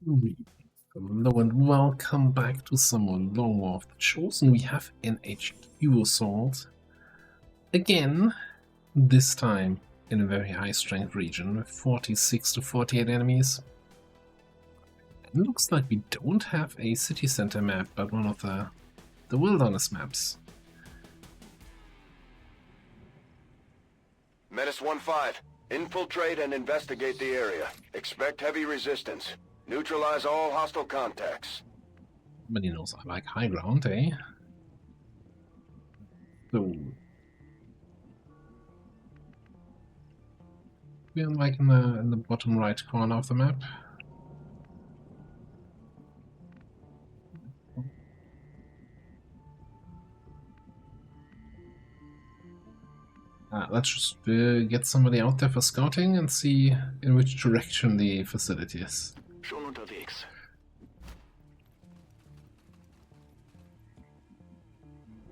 Hello and welcome back to some more Long War of the Chosen. We have an HQ assault again, this time in a very high strength region with 46 to 48 enemies. It looks like we don't have a city center map, but one of the wilderness maps. Menace 1-5. Infiltrate and investigate the area. Expect heavy resistance. Neutralize all hostile contacts. Somebody knows I like high ground, eh? So we're like in the bottom right corner of the map. Let's just get somebody out there for scouting and see in which direction the facility is. Schon unterwegs.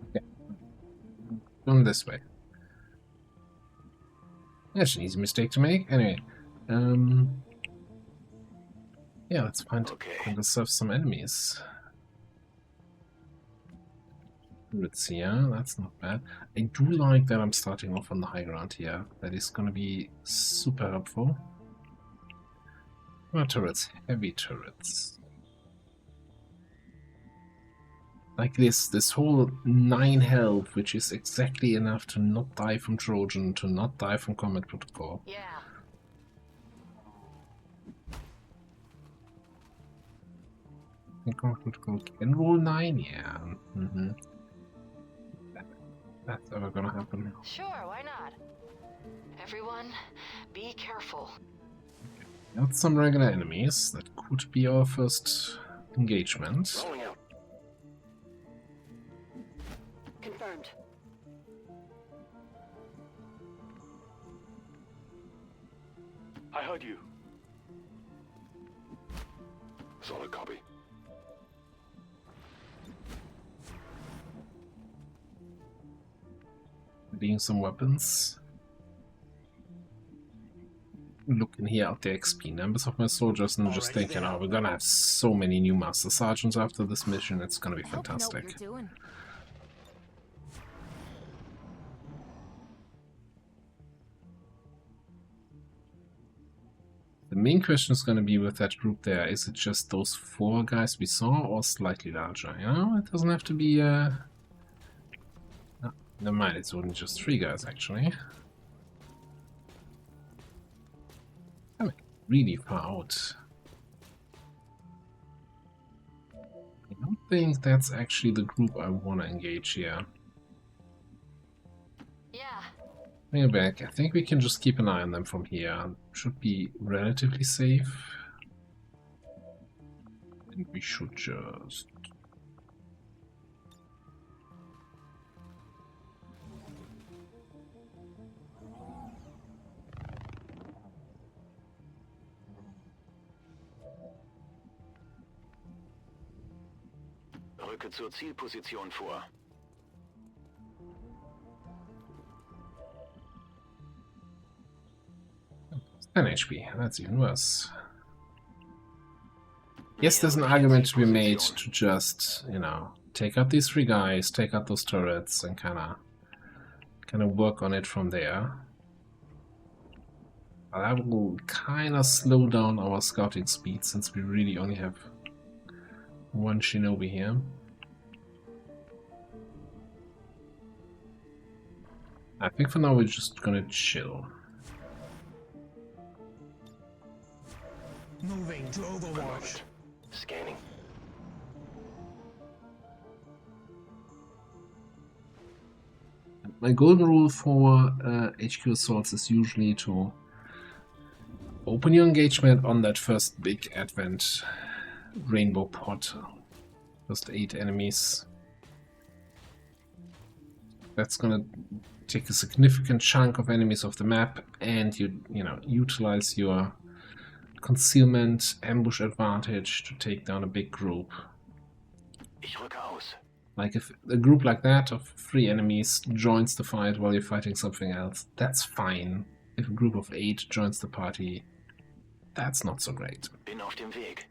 Okay. Going this way. That's an easy mistake to make. Anyway, yeah, let's find and serve some enemies. Let's see, yeah, that's not bad. I do like that I'm starting off on the high ground here. That is gonna be super helpful. What turrets? Heavy turrets. Like this whole 9 health, which is exactly enough to not die from Trojan, to not die from combat protocol. Yeah. Combat protocol can roll 9, yeah. That's ever gonna happen. Sure, why not? Everyone, be careful. Got some regular enemies. That could be our first engagement. Rolling out. Confirmed. I heard you. Solid copy. Being some weapons. Looking here at the XP numbers of my soldiers and just thinking, oh, we're gonna have so many new Master Sergeants after this mission, it's gonna be fantastic. The main question is gonna be with that group there, is it just those 4 guys we saw or slightly larger? You know, it doesn't have to be no, never mind, it's only just 3 guys actually. I'm really far out. I don't think that's actually the group I want to engage here. Yeah. Bring it back. I think we can just keep an eye on them from here. Should be relatively safe. I think we should just... Rücke zur Zielposition vor. 10 HP, that's even worse. Yes, there's an argument to be made to just, you know, take out these 3 guys, take out those turrets, and kind of work on it from there. But that will kind of slow down our scouting speed since we really only have 1 shinobi here. I think for now we're just gonna chill. Moving to Overwatch. Scanning. My golden rule for HQ assaults is usually to open your engagement on that first big advent rainbow pot. First 8 enemies. That's gonna take a significant chunk of enemies off the map, and you know, utilize your concealment ambush advantage to take down a big group. Ich rücke aus. Like if a group like that of 3 enemies joins the fight while you're fighting something else, that's fine. If a group of 8 joins the party, that's not so great. Bin auf dem Weg.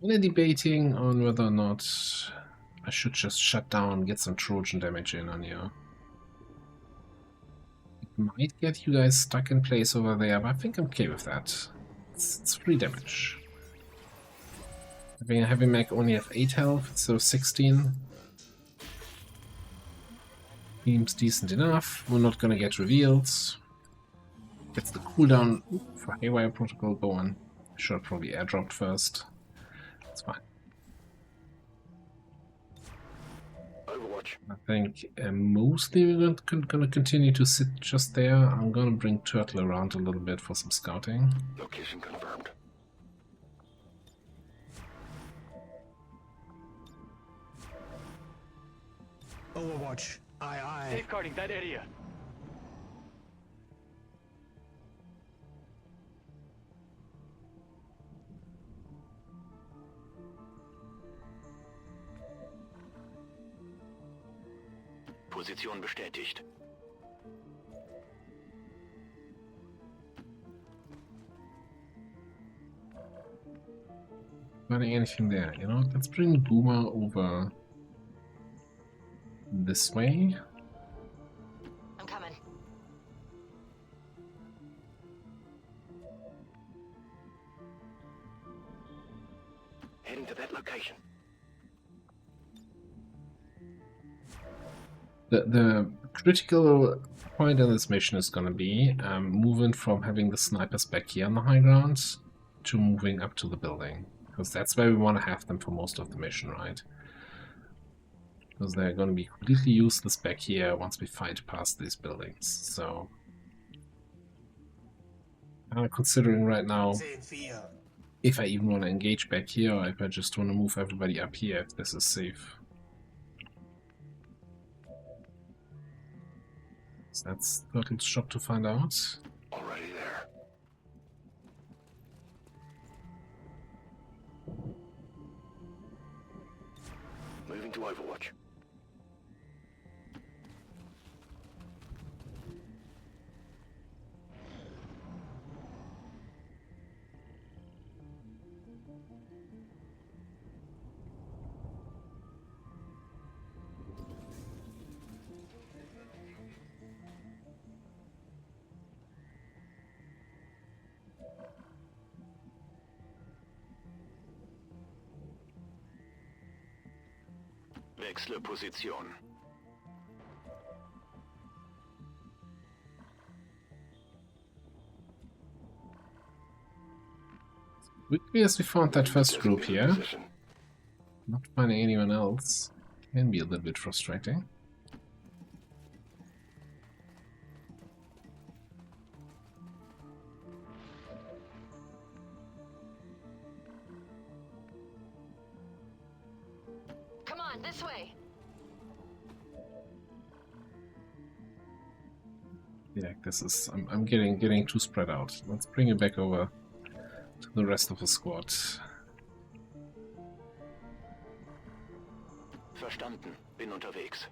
Really debating on whether or not I should just shut down, get some Trojan damage in on you. It might get you guys stuck in place over there, but I think I'm okay with that. It's 3 damage. Having a heavy mech only have 8 health, so 16. Seems decent enough. We're not gonna get revealed. Gets the cooldown for Haywire Protocol going. Should have probably airdropped first. It's fine. Overwatch. I think mostly we're gonna continue to sit just there. I'm gonna bring Turtle around a little bit for some scouting. Location confirmed. Overwatch. Aye, aye. Safeguarding that area. Position bestätigt. Finding anything there, you know? Let's bring Boomer over this way. I'm coming. Heading to that location. The critical point in this mission is going to be moving from having the snipers back here on the high ground to moving up to the building. Because that's where we want to have them for most of the mission, right? Because they're going to be completely useless back here once we fight past these buildings. So, I'm considering right now if I even want to engage back here or if I just want to move everybody up here if this is safe. So that's Turtle's job to find out. Already there. Moving to Overwatch. Wechsle Position. Quickly as we found that first group Designated here, position. not finding anyone else can be a little bit frustrating. Come on, this way. Yeah, this is I'm getting too spread out. Let's bring it back over to the rest of the squad. Verstanden. Bin unterwegs.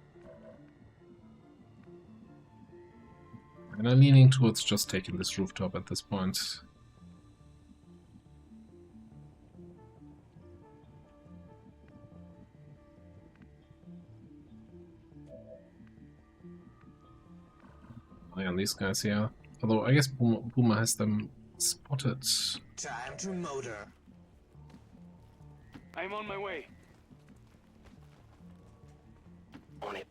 And I'm leaning towards just taking this rooftop at this point. Eye on these guys here. Although I guess Boomer has them spotted. Time to motor. I'm on my way. On it.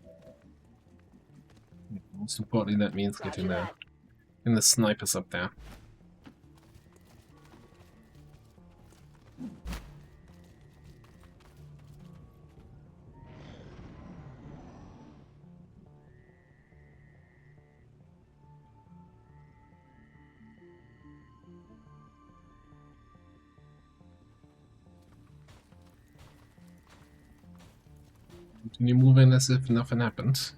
Most importantly, that means getting the snipers up there. Continue moving as if nothing happened.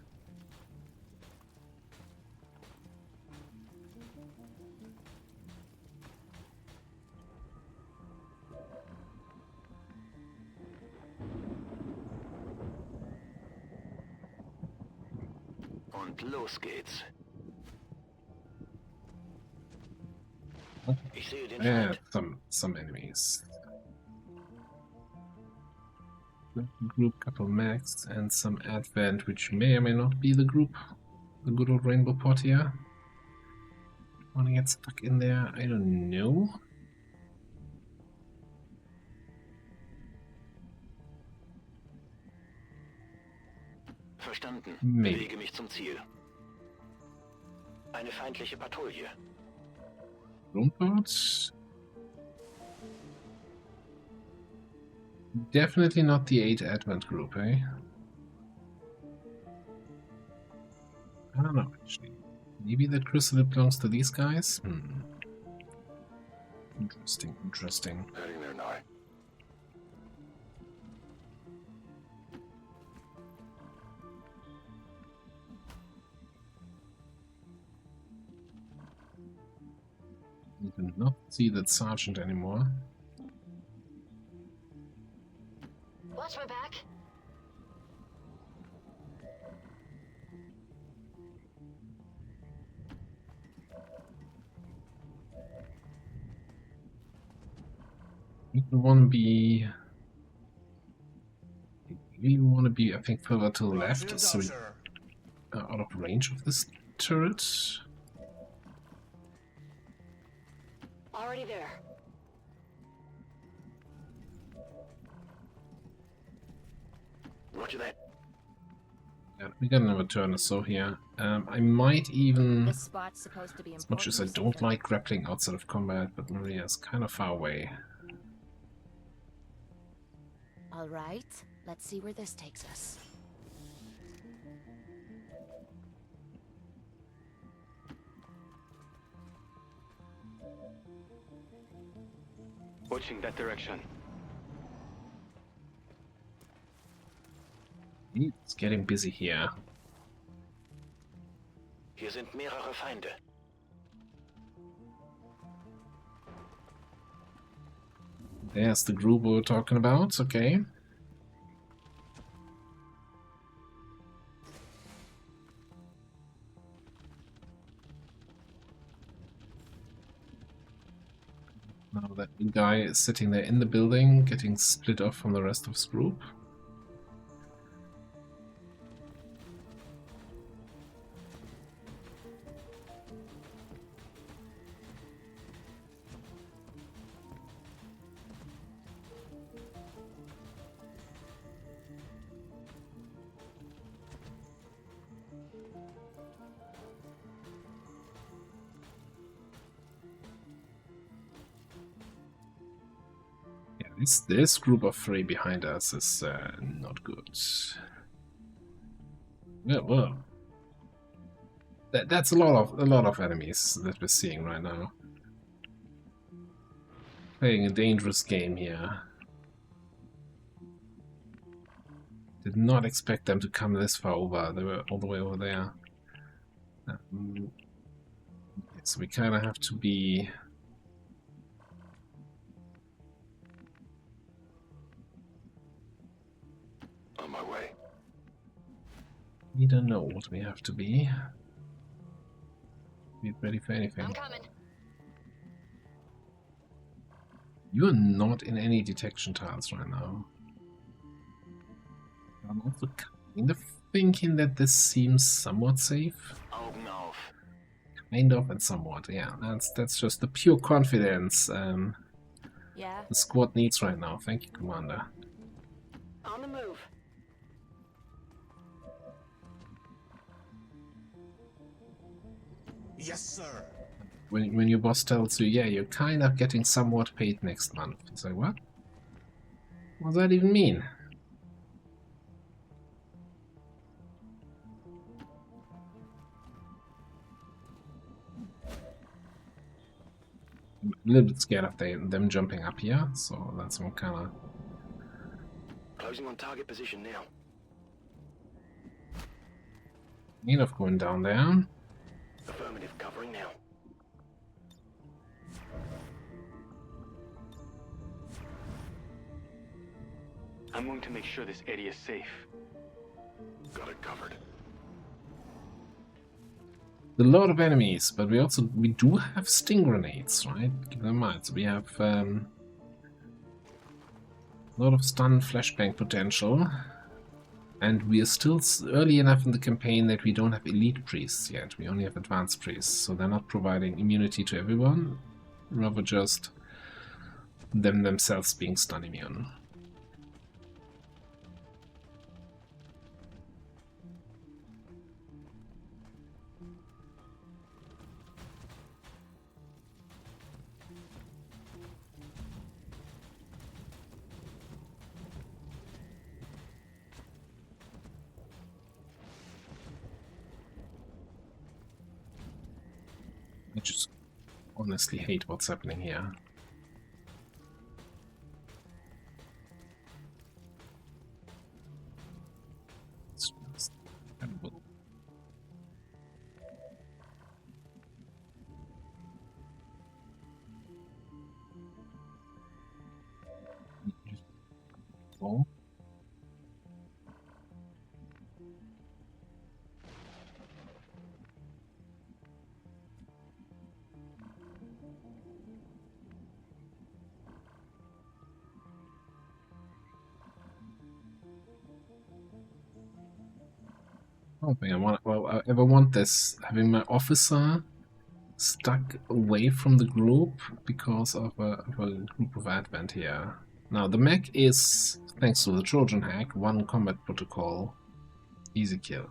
Und los geht's. Ich sehe den Yeah, Feind. some enemies. Group, couple max, and some advent, which may or may not be the group. The good old rainbow pot here. Wanna get stuck in there? I don't know. Verstanden. Maybe. Bewege mich zum Ziel. Eine feindliche Patrouille. Roompot? Definitely not the 8 Advent group, eh? I don't know, actually. Maybe that crystal belongs to these guys? Interesting, interesting. Heading there now. You can not see that sergeant anymore. Watch my back. We want to be... We want to be, I think, further to the left, so we are out of range of this turret. Already there. Roger that. Yeah, we got another turn or so here. I might even, This spot's supposed to be as much as I important or don't something. like grappling outside of combat, but Maria is kind of far away. All right, let's see where this takes us. Watching that direction. It's getting busy here. Hier sind mehrere Feinde. There's the group we were talking about, okay. Now that guy is sitting there in the building, getting split off from the rest of his group. This group of 3 behind us is not good. Yeah, well, that's a lot of enemies that we're seeing right now. Playing a dangerous game here. Did not expect them to come this far over. They were all the way over there. So we kind of have to be. On my way. We don't know what we have to be. Be ready for anything. I'm coming. You are not in any detection tiles right now. I'm also kind of thinking that this seems somewhat safe. Augen auf. Kind of and somewhat, yeah. That's just the pure confidence Yeah. the squad needs right now. Thank you, Commander. On the move. Yes, sir. When your boss tells you, yeah, you're kind of getting somewhat paid next month. You say, what? What does that even mean? I'm a little bit scared of them jumping up here, so that's one kind of... Closing on target position now. need of going down there. Affirmative, covering now. I'm going to make sure this area is safe. Got it covered. A lot of enemies, but we do have sting grenades, right? Keep that in mind. So we have A lot of stun flashbang potential. And we are still early enough in the campaign that we don't have elite priests yet. We only have advanced priests, so they're not providing immunity to everyone, rather just them themselves being stun immune. I just honestly hate what's happening here. It's just terrible. Oh. I don't think I ever want this, having my officer stuck away from the group because of a group of advent here. Now the mech is, thanks to the Trojan hack, 1 combat protocol, easy kill.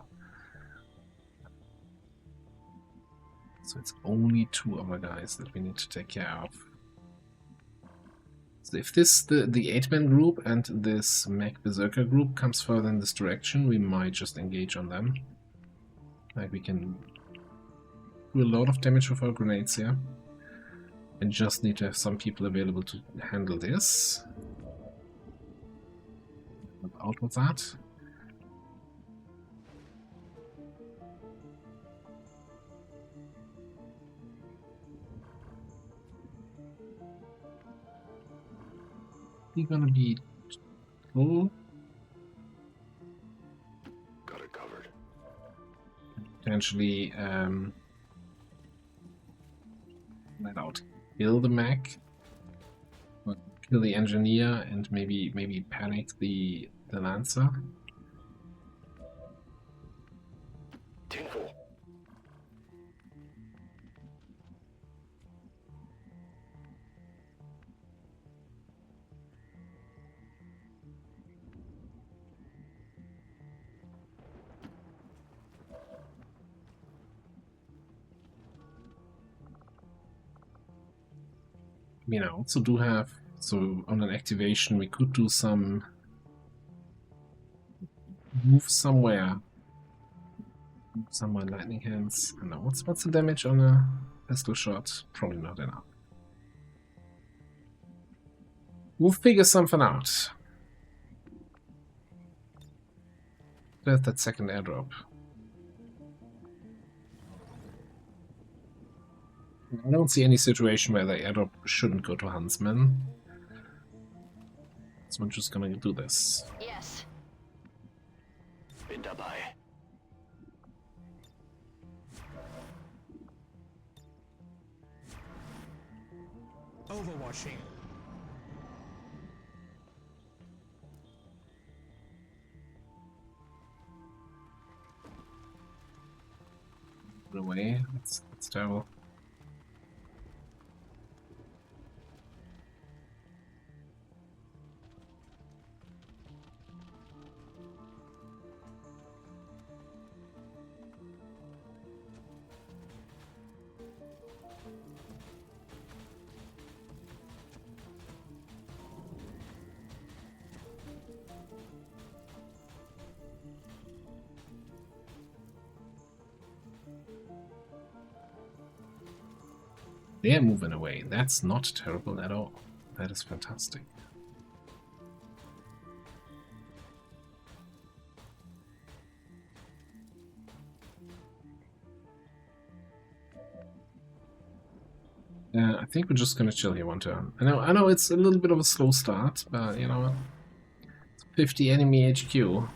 So it's only 2 other guys that we need to take care of. So if this the 8-man group and this mech berserker group comes further in this direction, we might just engage on them. Like we can do a lot of damage with our grenades here. And just need to have some people available to handle this. Out with that. He gonna be full. Got it covered. Potentially let out kill the mech, or kill the engineer, and maybe panic the lancer. Tinful. I mean, I also do have, so on an activation we could do some move somewhere lightning hands. I don't know, what's the damage on a pistol shot? Probably not enough. We'll figure something out. There's that second airdrop. I don't see any situation where the airdrop shouldn't go to Huntsman. So I'm just gonna do this. Yes. Bin dabei. Overwatching. Put away. That's terrible. They're moving away. That's not terrible at all. That is fantastic. I think we're just gonna chill here one turn. I know it's a little bit of a slow start, but you know, it's 50 enemy HQ.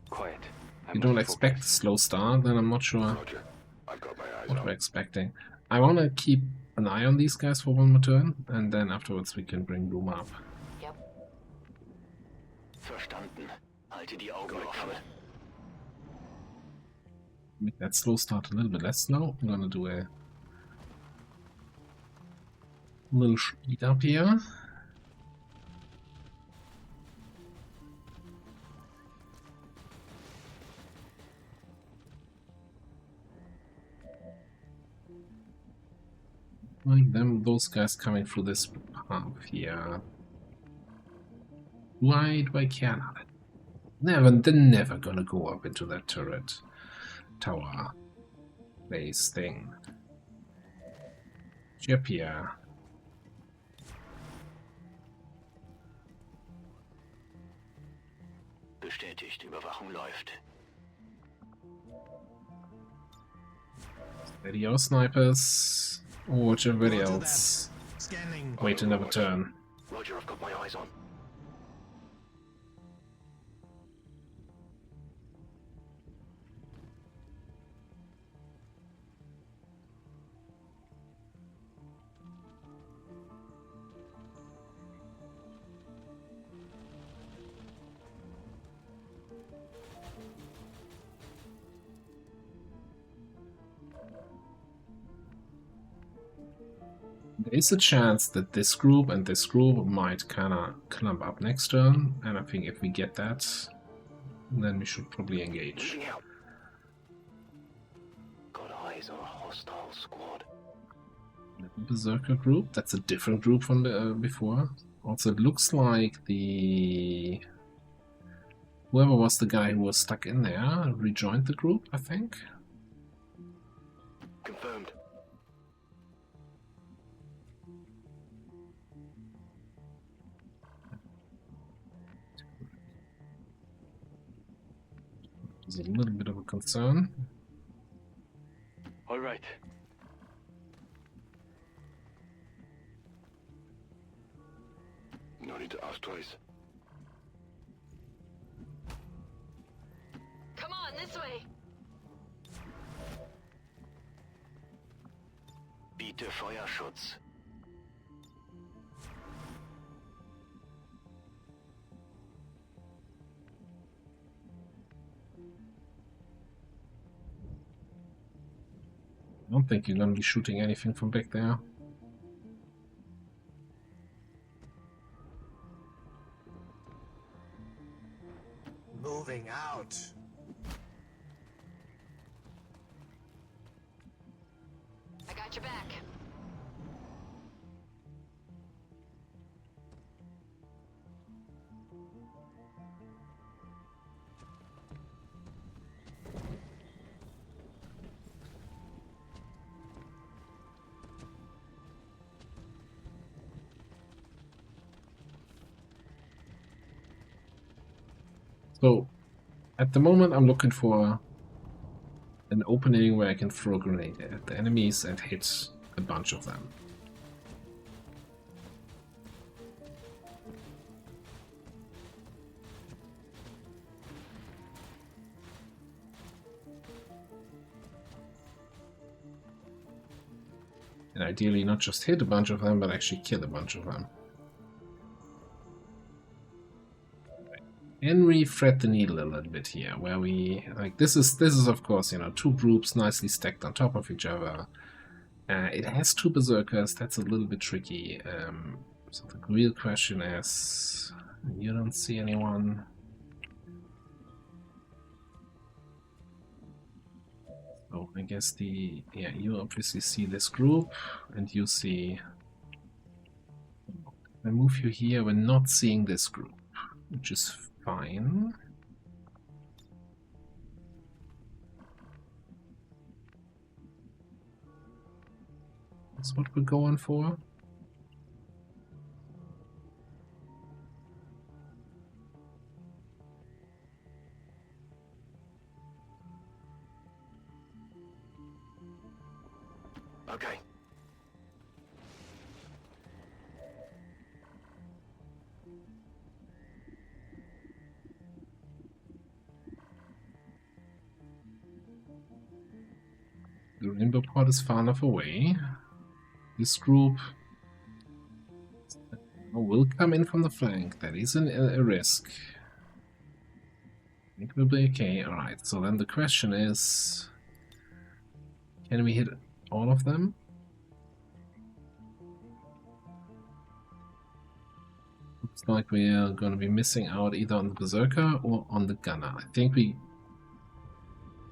Quiet. If you don't expect a slow start, then I'm not sure Roger. I've got my eyes what on. we're expecting. I want to keep an eye on these guys for one more turn, and then afterwards we can bring Bloom up. Verstanden. Halte die Augen offen. Make that slow start a little bit less slow. I'm gonna do a little speed up here. Like those guys coming through this path here. Why do I care now? They're never gonna go up into that turret tower base thing. Ship here. Bestätigt, Überwachung läuft. Steady your snipers. Or watch everybody Roger else. that. Scanning. Wait to never turn. Roger, I've got my eyes on. There is a chance that this group and this group might kinda clump up next turn, and I think if we get that, then we should probably engage. Moving out. Got eyes on a hostile squad. Berserker group, that's a different group from the, before. Also, it looks like the... whoever was the guy who was stuck in there rejoined the group, I think. Confirmed. It's a little bit of a concern. All right. No need to ask twice. Come on, this way. Biete Feuerschutz. I don't think you're gonna be shooting anything from back there. Moving out. I got your back. So, at the moment I'm looking for an opening where I can throw a grenade at the enemies and hit a bunch of them. And ideally not just hit a bunch of them, but actually kill a bunch of them. And we thread the needle a little bit here, where we like this is of course, you know, two groups nicely stacked on top of each other. It has two berserkers. That's a little bit tricky. So the real question is, you don't see anyone. So I guess you obviously see this group, and you see. I move you here. We're not seeing this group, which is fine. That's what we're going for. Okay. The rainbow pod is far enough away. This group will come in from the flank. That is a risk. think we'll be okay. Alright, so then the question is, can we hit all of them? Looks like we are going to be missing out either on the Berserker or on the Gunner. I think we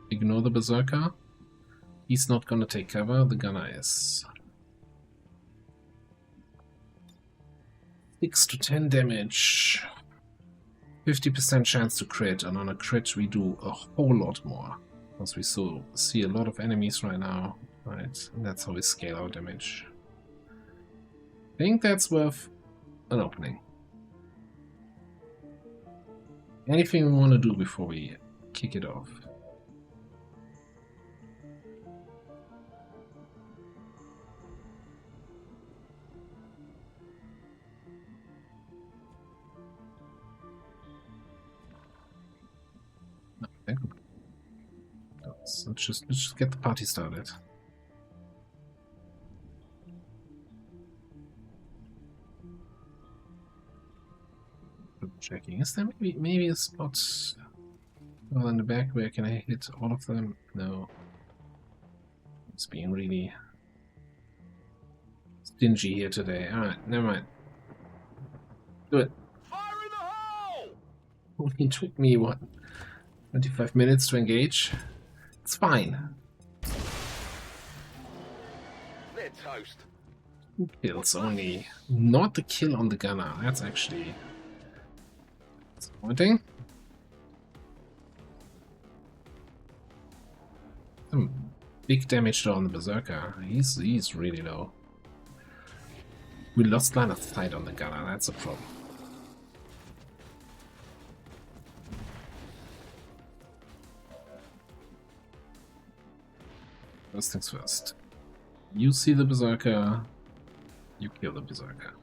ignore the Berserker. He's not going to take cover, the Gunner is. 6 to 10 damage. 50% chance to crit, and on a crit we do a whole lot more. Because we see a lot of enemies right now. Right, and that's how we scale our damage. I think that's worth an opening. Anything we want to do before we kick it off? No, I think let's just get the party started. Checking. Is there maybe a spot well in the back where can I hit all of them? No. It's being really stingy here today. Alright, never mind. Do it. Fire in the hole! Only took me, what, 25 minutes to engage? It's fine. They're toast. 2 kills only. Not the kill on the Gunner. That's actually disappointing. Some big damage though on the Berserker. He's really low. We lost line of sight on the Gunner, that's a problem. First things first. You see the Berserker, you kill the Berserker.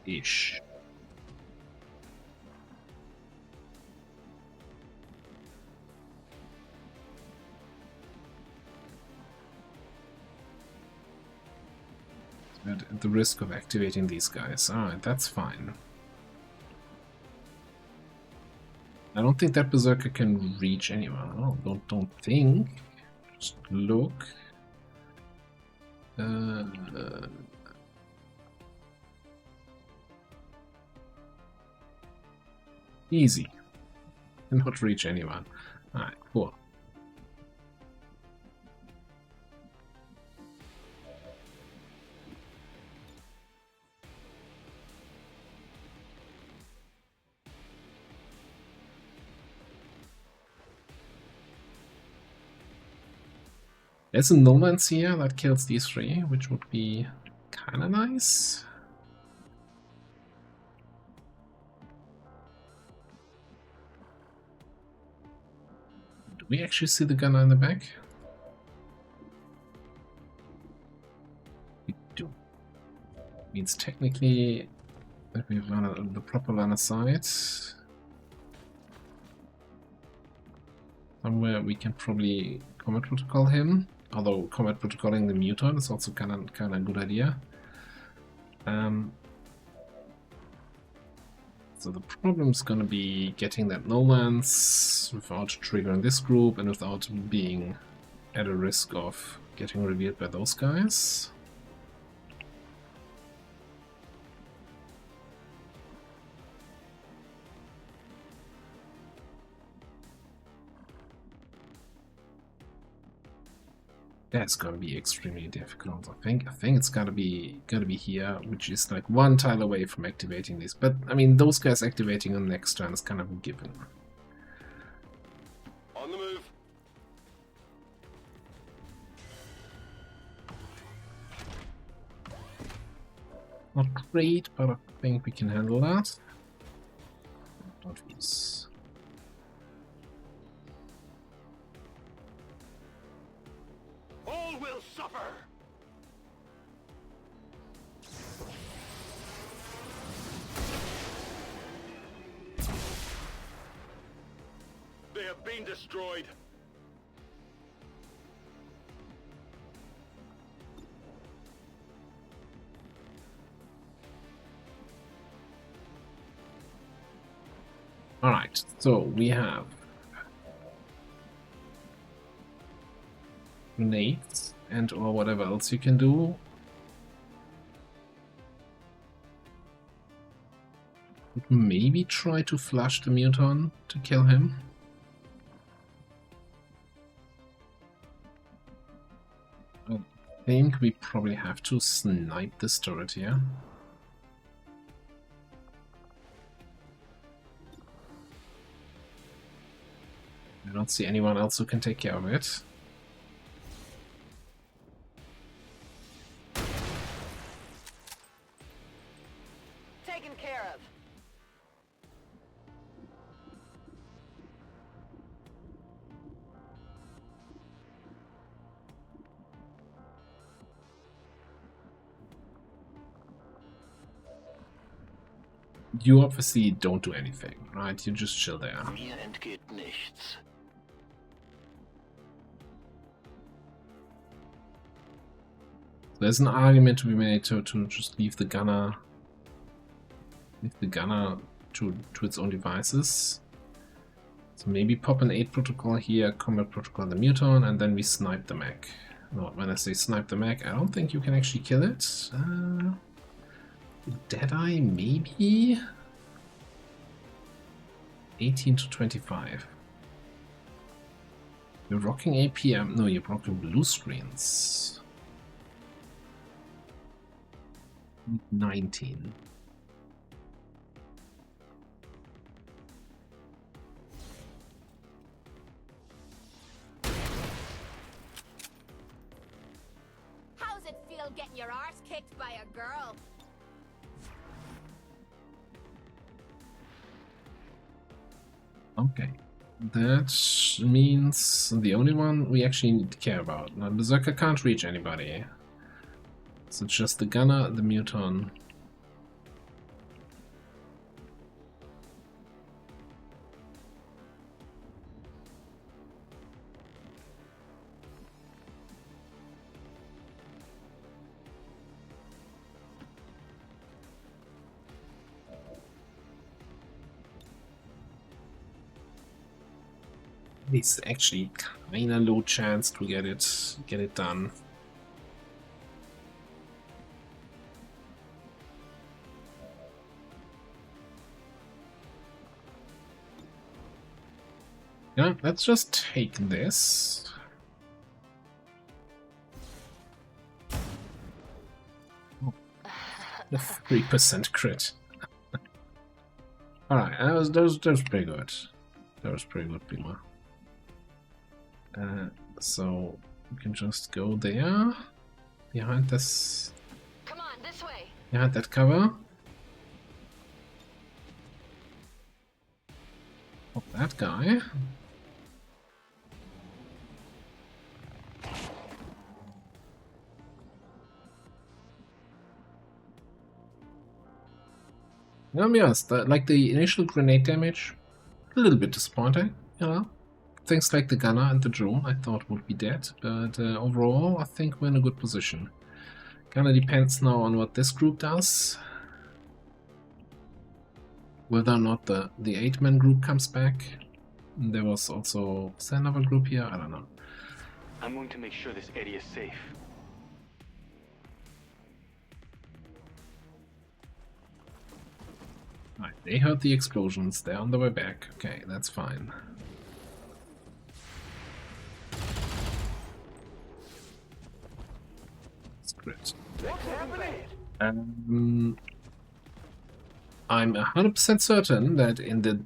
Ish. At the risk of activating these guys. Alright, that's fine. I don't think that Berserker can reach anyone. Oh, don't think. Just look. Easy. Cannot reach anyone. Alright, cool. There's a no man's here that kills these 3, which would be kinda nice. Do we actually see the Gunner in the back? We do. Means technically that we have the proper line of sight. Somewhere we can probably combat protocol him. Although combat protocoling the mutant is also kind of a good idea. So the problem is going to be getting that no man's without triggering this group and without being at a risk of getting revealed by those guys. That's gonna be extremely difficult. I think it's gonna be here, which is like 1 tile away from activating this. But I mean, those guys activating on the next turn is kind of a given. On the move. Not great, but I think we can handle that. Don't lose. All will suffer. have been destroyed. Alright, so we have grenades and or whatever else you can do. Maybe try to flush the muton to kill him. I think we probably have to snipe this turret here. I don't see anyone else who can take care of it. Taken care of. You obviously don't do anything, right? You just chill there. Mir entgeht nichts. There's an argument to be made to just leave the gunner to its own devices. So maybe pop an 8 protocol here, combat protocol the muton, and then we snipe the mech. No, when I say snipe the mech, I don't think you can actually kill it. Deadeye, maybe? 18 to 25. You're rocking APM. No, you're rocking blue screens. 19. How's it feel getting your arse kicked by a girl? Okay. That means the only one we actually need to care about. Now, Berserker can't reach anybody. So it's just the gunner, the muton. It's actually kinda low chance to get it done. Yeah, let's just take this. Oh, the 3% crit. Alright, that was pretty good. That was pretty good, Beamer. So we can just go there, behind this, Come on, this way. behind that cover. Pop that guy. Yes, like the initial grenade damage, a little bit disappointing, you know. Things like the gunner and the drone I thought would be dead, but overall I think we're in a good position. Kinda depends now on what this group does. Whether or not the 8-man group comes back. There was also another group here, I don't know. I'm going to make sure this area is safe. Right, they heard the explosions, they're on the way back. Okay, that's fine. Great. What's happening? I'm 100% certain that in the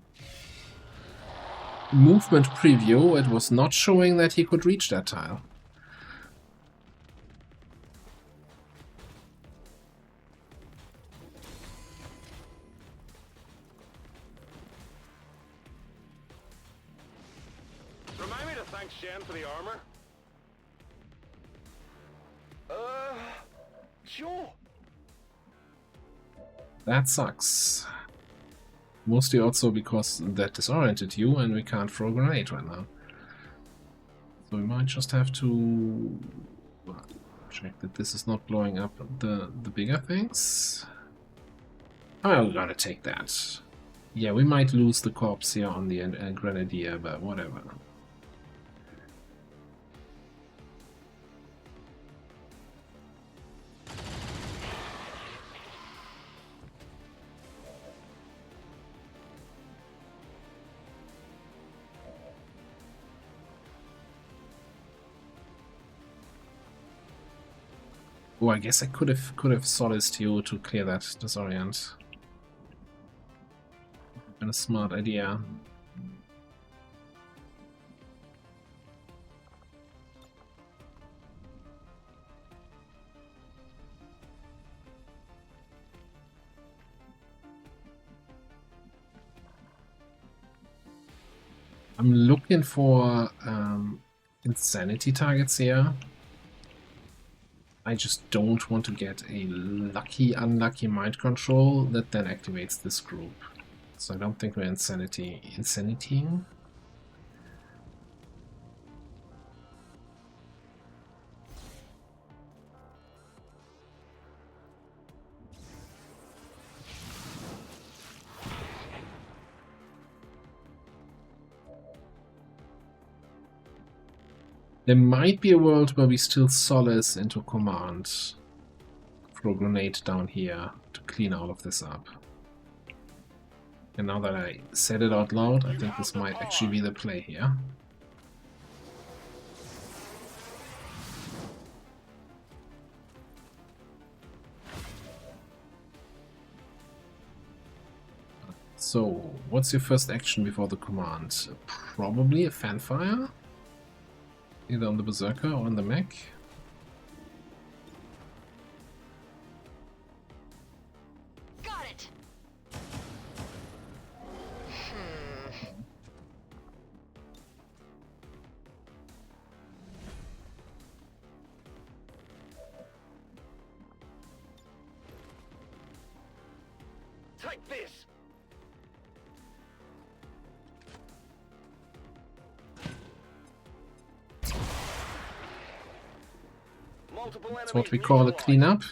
movement preview it was not showing that he could reach that tile. Remind me to thank Shen for the armor. Sure. That sucks. Mostly also because that disoriented you and we can't throw a grenade right now. So we might just have to check that this is not blowing up the bigger things. Oh, we gotta take that. Yeah, we might lose the corpse here on the grenadier, but whatever. Oh, I guess I could have solaced you to clear that disorient. Been a smart idea. I'm looking for insanity targets here. I just don't want to get a lucky, unlucky mind control that then activates this group. So I don't think we're insanitying. There might be a world where we still solace into command. Throw a grenade down here to clean all of this up. And now that I said it out loud, I think this might actually be the play here. So, what's your first action before the command? Probably a fanfire? Either on the Berserker or on the mech. Got it. Take this! That's what we call a cleanup.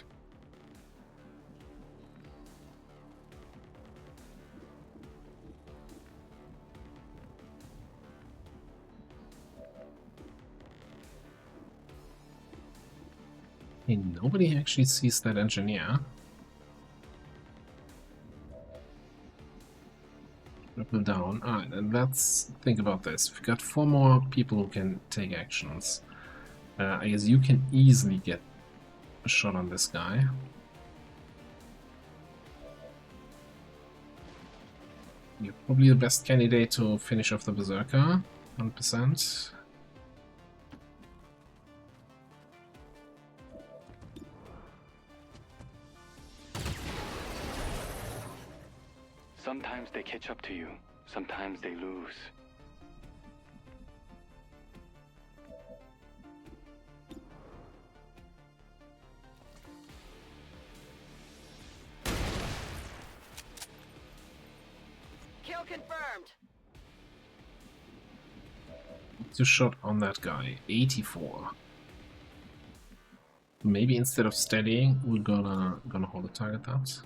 Hey, nobody actually sees that engineer. Triple down. Alright, and let's think about this. We've got 4 more people who can take actions. I guess you can easily get a shot on this guy. You're probably the best candidate to finish off the Berserker, 100%. Sometimes they catch up to you. Sometimes they lose. Kill confirmed. What's your shot on that guy? 84. Maybe instead of steadying, we're gonna hold the target out.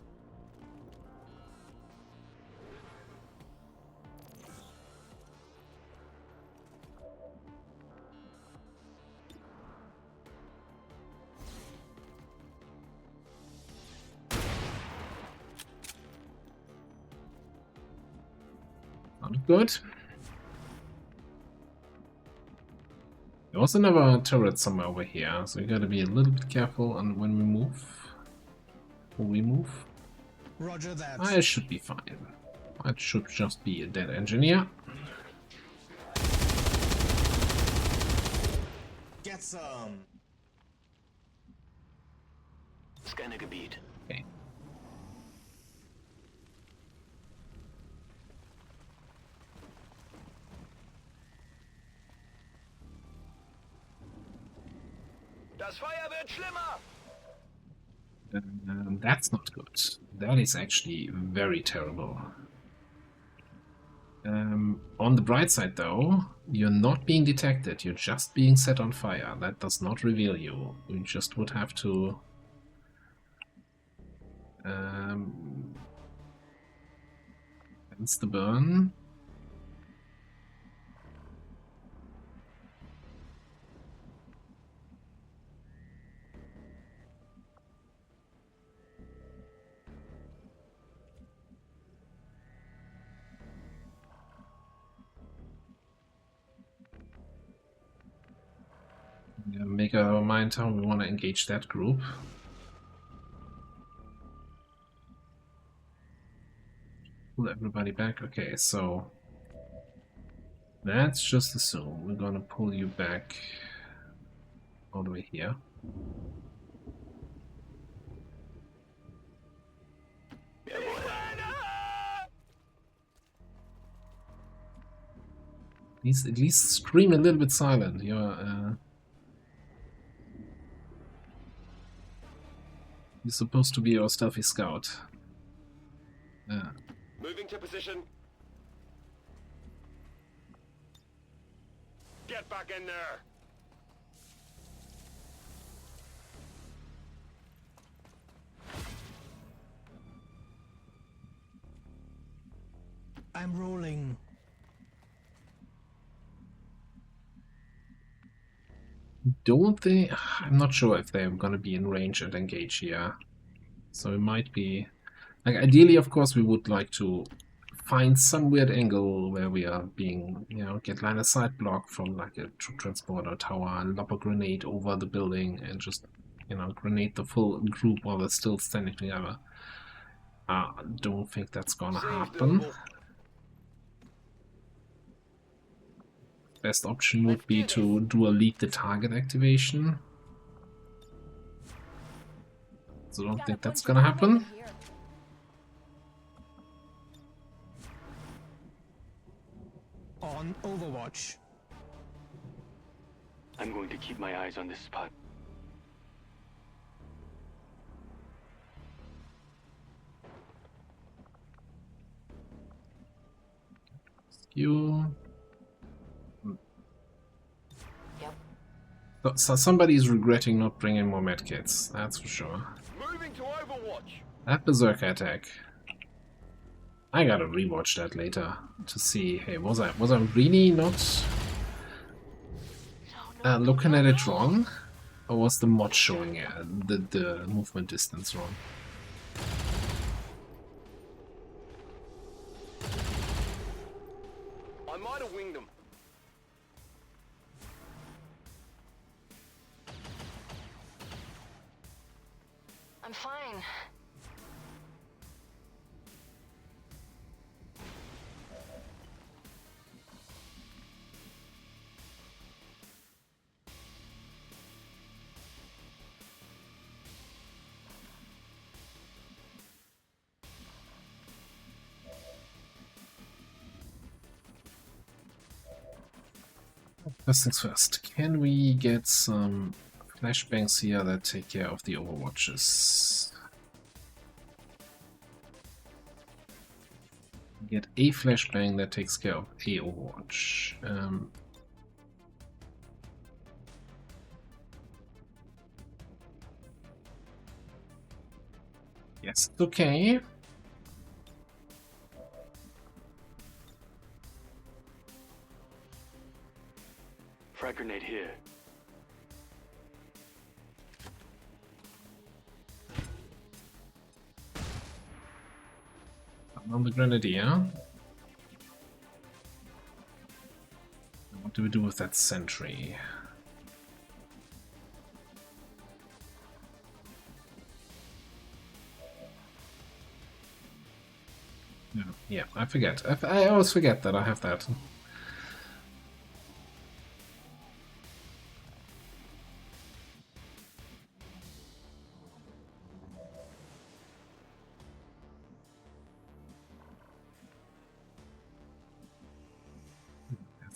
Not good. There was another turret somewhere over here, so we gotta be a little bit careful on when we move. When we move. Roger that. I should be fine. It should just be a dead engineer. Get some. Scannergebiet. Okay. Das Feuer wird schlimmer! That's not good. That is actually very terrible. On the bright side, though, you're not being detected. You're just being set on fire. That does not reveal you. We just would have to sense the burn. Yeah, make our mind how we want to engage that group. Pull everybody back. Okay, so let's just assume we're gonna pull you back all the way here. At least scream a little bit silent. You're supposed to be our stealthy scout. Moving to position. Get back in there. I'm rolling. Don't they? I'm not sure if they're gonna be in range and engage here. So it might be... Like, ideally, of course, we would like to find some weird angle where we are being, you know, get line of sight block from like a troop transporter tower and lob a grenade over the building and just, you know, grenade the full group while they're still standing together. Don't think that's gonna happen. Best option would be to do a lead the target activation. So I don't think that's gonna happen. On Overwatch. I'm going to keep my eyes on this spot. You... So somebody's regretting not bringing more medkits, that's for sure. Moving to Overwatch. That berserker attack. I gotta rewatch that later to see. Hey, was I really not looking at it wrong, or was the mod showing the movement distance wrong? I might have winged them. I'm fine. First things first, can we get some flashbangs here that take care of the overwatches? Get a flashbang that takes care of a overwatch. Yes, it's okay. Frag grenade here. I'm on the grenadier. What do we do with that sentry? Yeah, I forget. I always forget that I have that.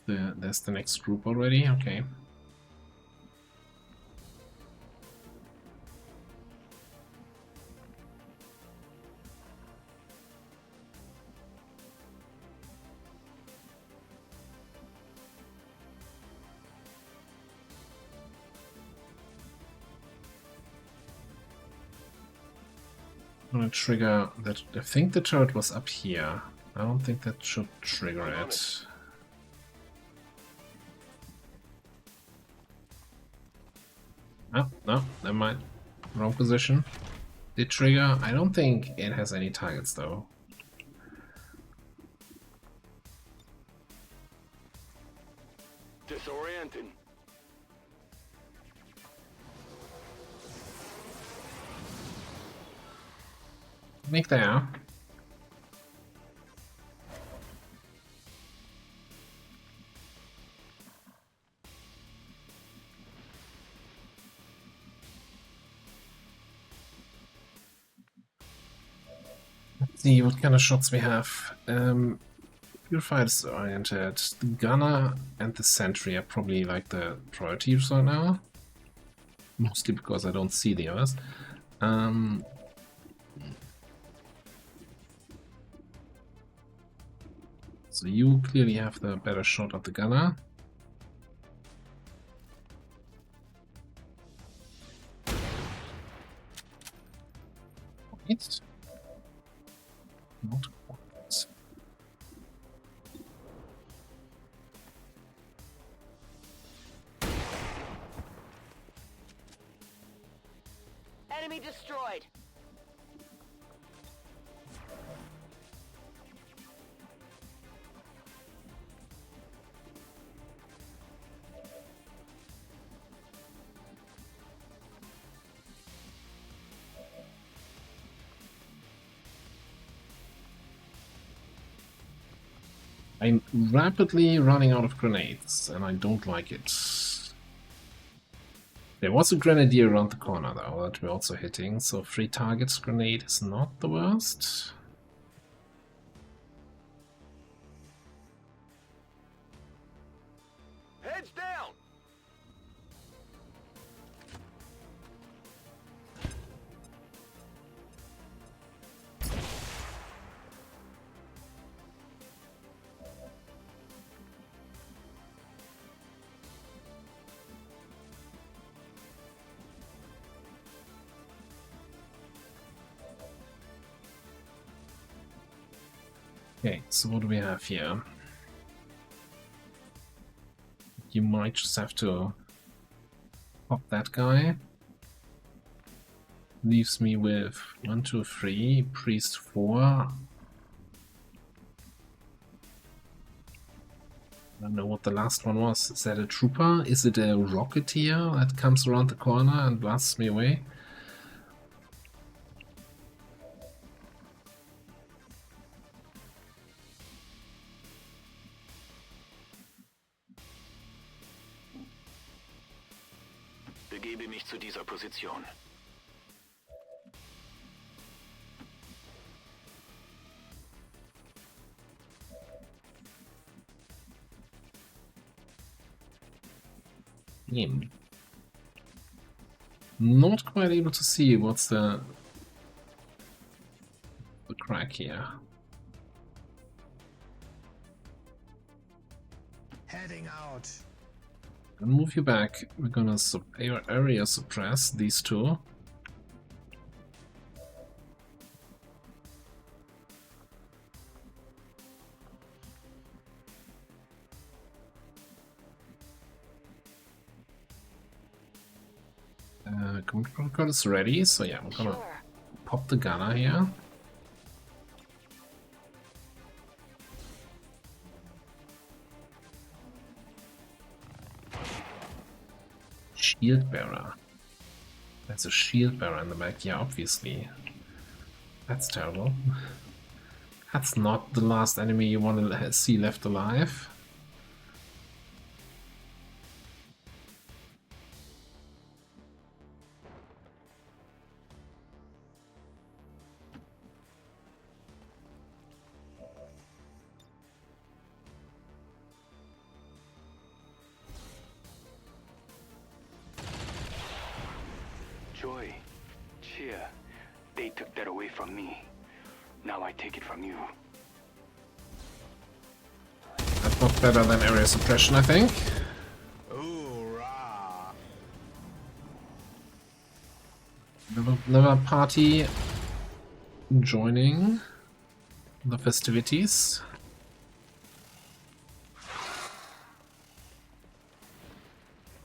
There's the next group already, okay. I'm gonna trigger that. I think the turret was up here. I don't think that should trigger it. Oh, no, never mind. Wrong position. Did trigger. I don't think it has any targets though. Disorienting. Make there. Let's see what kind of shots we have. Purified is oriented. The gunner and the sentry are probably like the priorities right now. Mostly because I don't see the others. So you clearly have the better shot at the gunner. It's not quite. Enemy destroyed. I'm rapidly running out of grenades, and I don't like it. There was a grenadier around the corner, though, that we're also hitting, so 3 targets grenade is not the worst. Heads down! Okay, so what do we have here? You might just have to pop that guy. Leaves me with 1, 2, 3, priest 4. I don't know what the last one was. Is that a trooper? Is it a rocketeer that comes around the corner and blasts me away? Begebe mich zu dieser Position. Not quite able to see what's the crack here. Heading out. I'll move you back. We're gonna area suppress these two. Command protocol is ready, so yeah, we're gonna pop the gunner here. Shield bearer. That's a shield bearer in the back, yeah, obviously. That's terrible. That's not the last enemy you want to see left alive. Joy, cheer. They took that away from me. Now I take it from you. That's not better than area suppression, I think. Hoorah! Another party joining the festivities.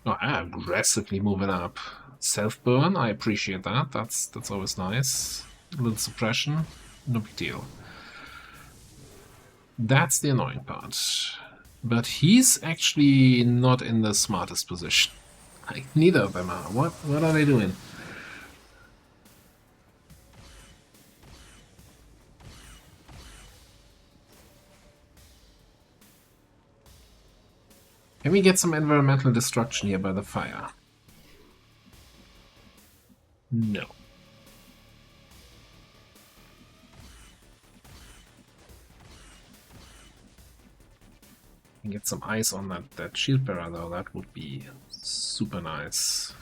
Oh, aggressively moving up. Self-burn, I appreciate that. That's always nice. A little suppression, no big deal. That's the annoying part. But he's actually not in the smartest position. Like, neither of them are. What are they doing? Can we get some environmental destruction here by the fire? No. Get some ice on that shield bearer though, that would be super nice.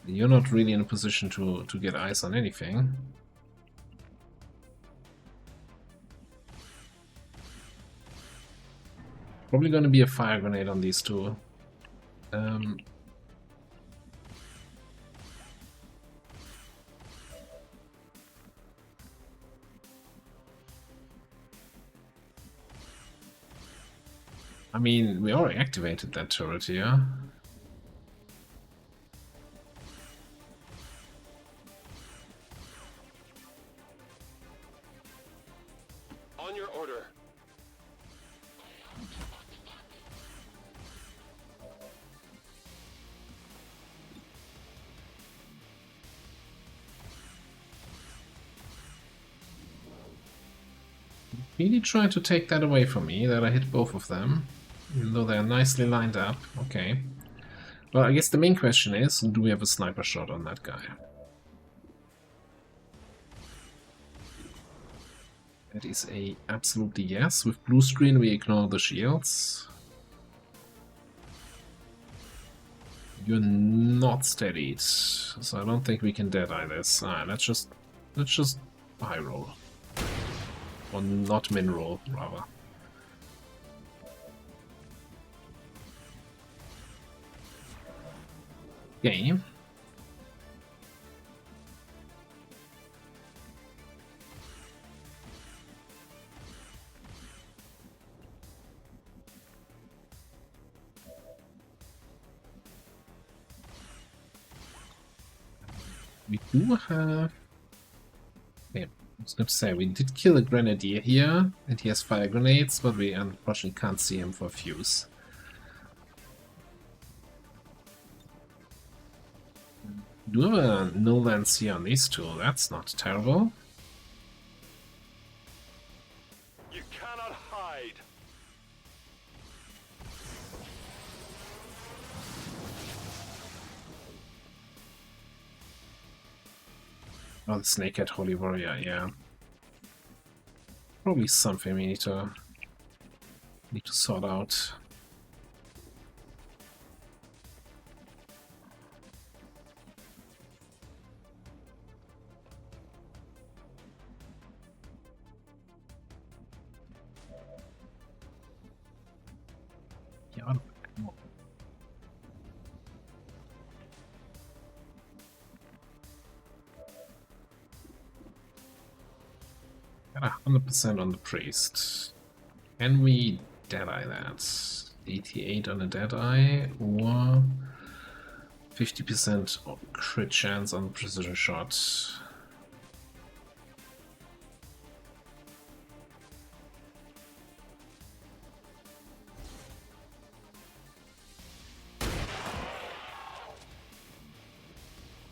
You're not really in a position to get ice on anything. Probably gonna be a fire grenade on these two. I mean, we already activated that turret here. On your order. Really trying to take that away from me, that I hit both of them. Even though they're nicely lined up. Okay. Well, I guess the main question is, do we have a sniper shot on that guy? That is a absolutely yes. With blue screen we ignore the shields. You're not steadied, so I don't think we can dead-eye this. Let's just high roll. Or not min roll, rather. Game. We do have... Okay, I was going to say, we did kill a grenadier here, and he has fire grenades, but we unfortunately can't see him for a fuse. Do have a no lens here on these two, that's not terrible. You cannot hide. Oh, the Snakehead Holy Warrior, yeah. Probably something we need to sort out. Yeah, got 100% on the priest. Can we dead-eye that? 88 on a dead-eye, or 50% crit chance on the precision shot?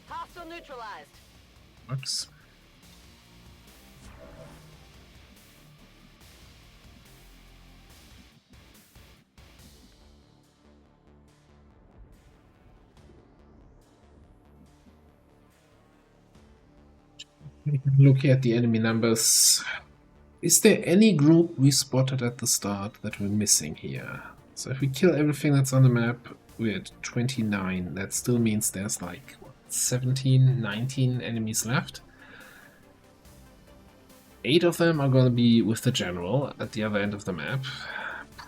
Hostile neutralized. Works. Look at the enemy numbers. Is there any group we spotted at the start that we're missing here? So if we kill everything that's on the map, we're at 29. That still means there's like, what, 17, 19 enemies left. 8 of them are going to be with the general at the other end of the map.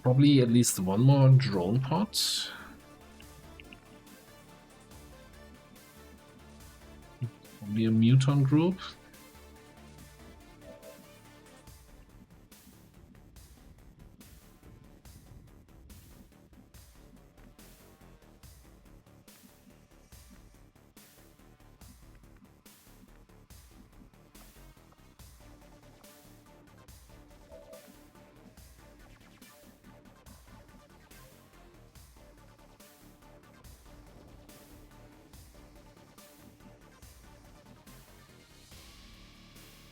Probably at least one more drone pod. Probably a muton group.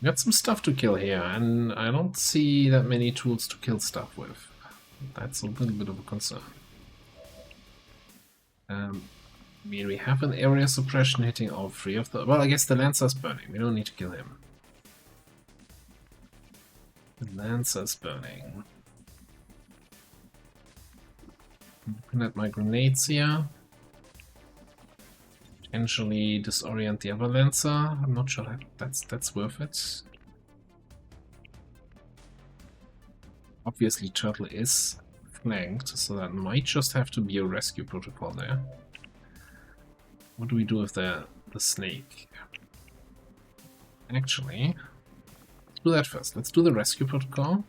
Got some stuff to kill here, and I don't see that many tools to kill stuff with. That's a little bit of a concern. I mean, we have an area suppression hitting all three of the... Well, I guess the Lancer's burning. We don't need to kill him. The Lancer's burning. Looking at my grenades here. Potentially disorient the other Lancer. I'm not sure that's worth it. Obviously, Turtle is flanked, so that might just have to be a rescue protocol there. What do we do with the snake? Actually, let's do that first. Let's do the rescue protocol.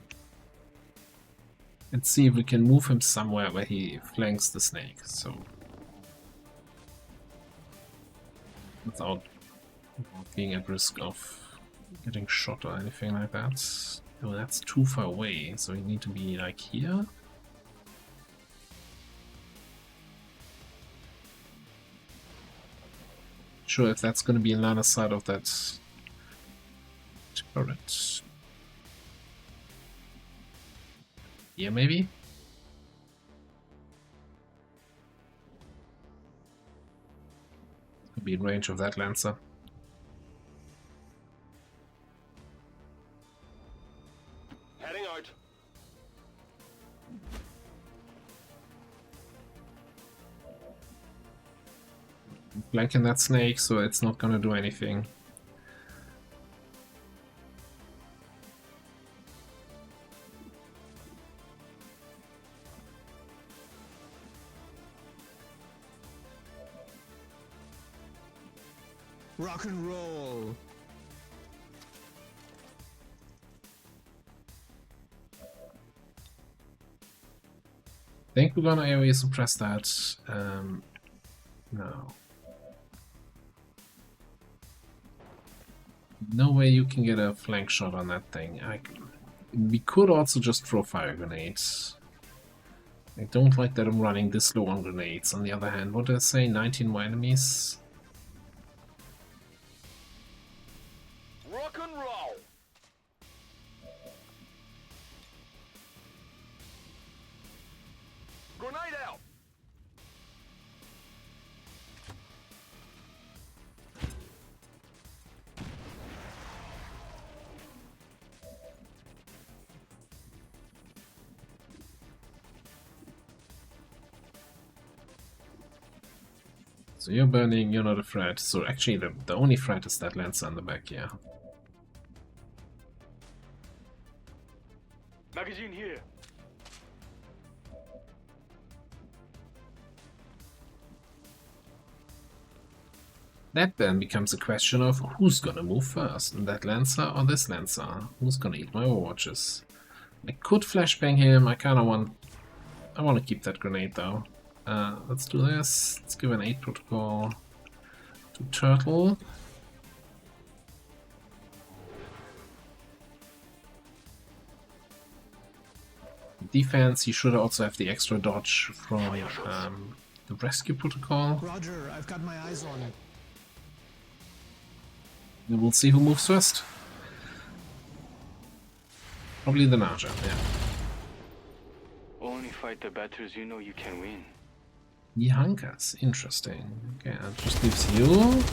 And see if we can move him somewhere where he flanks the snake. So, without being at risk of getting shot or anything like that. Oh, that's too far away, so we need to be like here. Sure, if that's going to be in line of sight of that turret. Yeah, maybe? Could be in range of that Lancer. Heading out. Flanking that snake, so it's not gonna do anything. Rock and roll. I think we're gonna area suppress that. No. No way you can get a flank shot on that thing. We could also just throw fire grenades. I don't like that I'm running this low on grenades. On the other hand, what did I say? 19 more enemies? Rock and roll. Grenade out. So you're burning, you're not a threat. So actually the only threat is that Lancer on the back, yeah. Magazine here. That then becomes a question of who's gonna move first, that Lancer or this Lancer? Who's gonna eat my overwatches? I could flashbang him, I want to keep that grenade though. Let's do this. Let's give an 8 protocol to Turtle. Defense, he should also have the extra dodge from the rescue protocol. Roger, I've got my eyes on it. And we'll see who moves first. Probably the Naja, yeah. Only fight the battles you know you can win. Yankas, interesting. Okay, that just leaves you.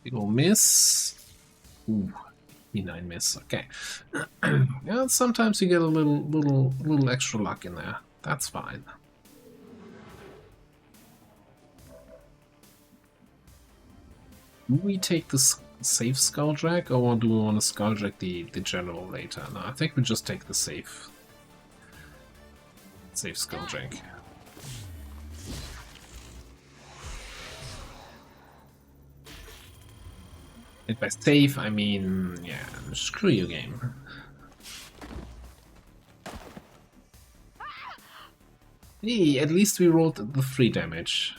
Big ol' miss. Ooh, E9 miss. Okay. Yeah, sometimes you get a little extra luck in there. That's fine. Do we take the safe Skulldrag, or do we want to Skulldrag the general later? No, I think we just take the safe Skulldrag. And by safe, I mean, yeah, screw you, game. Hey, at least we rolled the 3 damage.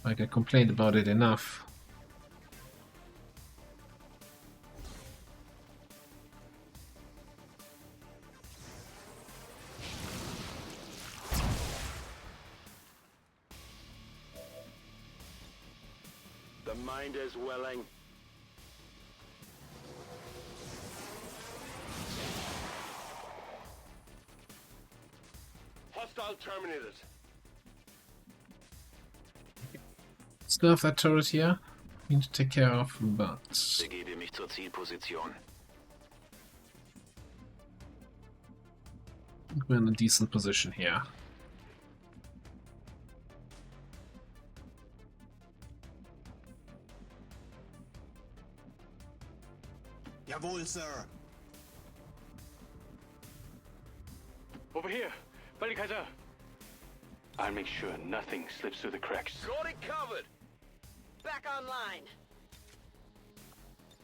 Like, I complained about it enough. The mind is willing. Hostile terminated. Still have that turret here. Need to take care of, but Begebe mich zur Zielposition. we're in a decent position here. Jawohl, Sir. Over here! 빨리 가자! I'll make sure nothing slips through the cracks. Got it covered. Back online.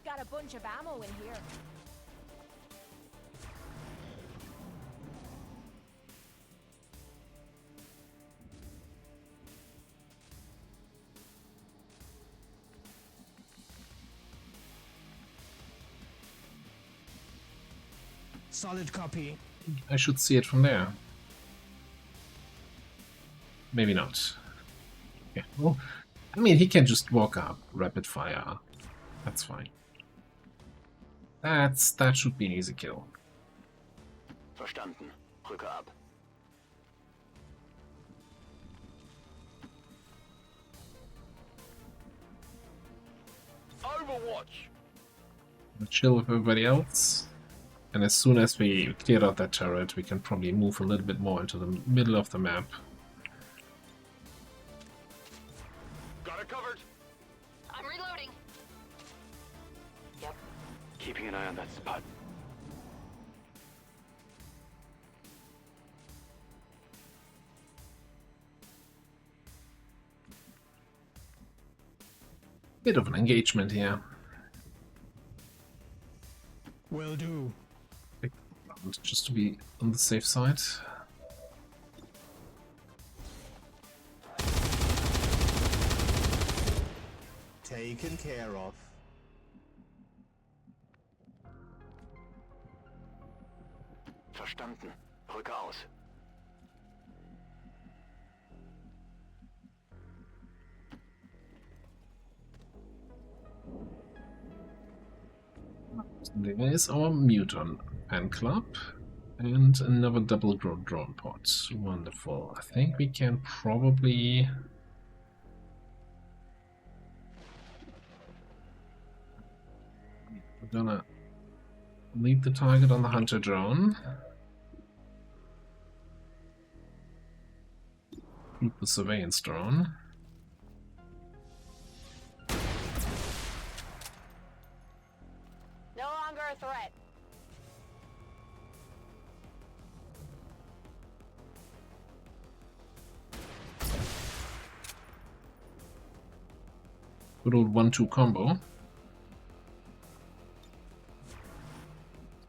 Got a bunch of ammo in here. Solid copy. I should see it from there. Maybe not. Okay. Well, I mean, he can just walk up, rapid fire. That's fine. That should be an easy kill. Verstanden. Rücke ab. Overwatch. We'll chill with everybody else. And as soon as we cleared out that turret, we can probably move a little bit more into the middle of the map. Got it covered. I'm reloading. Yep. Keeping an eye on that spot. Bit of an engagement here. Will do. Just to be on the safe side. Taken care of. Verstanden. Rücke aus. There is our Muton fan club and another double drone pod. Wonderful. I think we can probably we're gonna leave the target on the hunter drone. Keep the surveillance drone. No longer a threat. Good old 1-2 combo.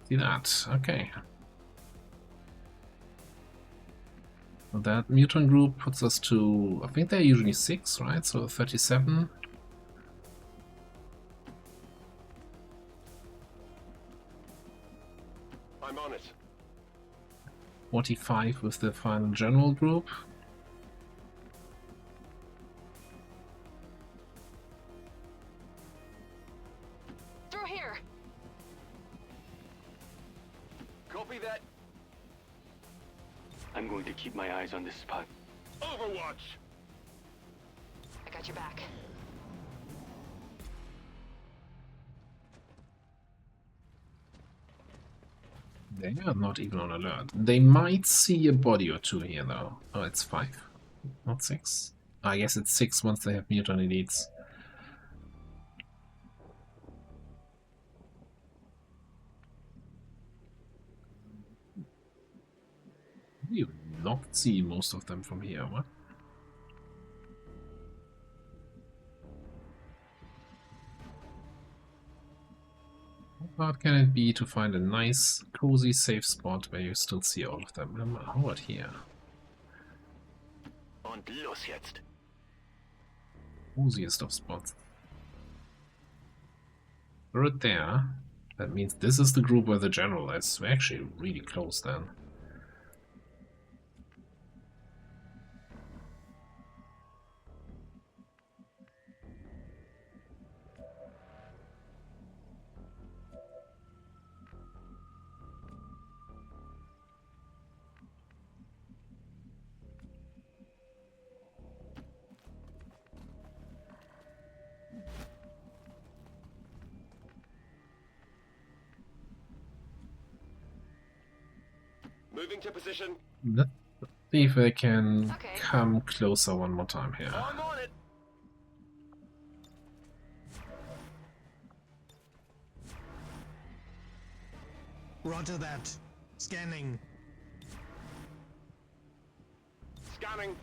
See that? Okay. Well, that mutant group puts us to, I think they're usually 6, right? So 37. I'm on it. 45 with the final general group. Through here. Copy that. I'm going to keep my eyes on this spot. Overwatch. I got your back. They are not even on alert. They might see a body or two here though. Oh, it's 5, not 6. I guess it's 6 once they have mutant elites. You not see most of them from here, what? How hard can it be to find a nice, cozy, safe spot where you still see all of them? How about here? Und los jetzt. Coziest of spots. Right there. That means this is the group where the general is. We're actually really close then. Moving to position. Let's see if I can Okay. come closer one more time here. I'm on it. Roger that. Scanning. Scanning.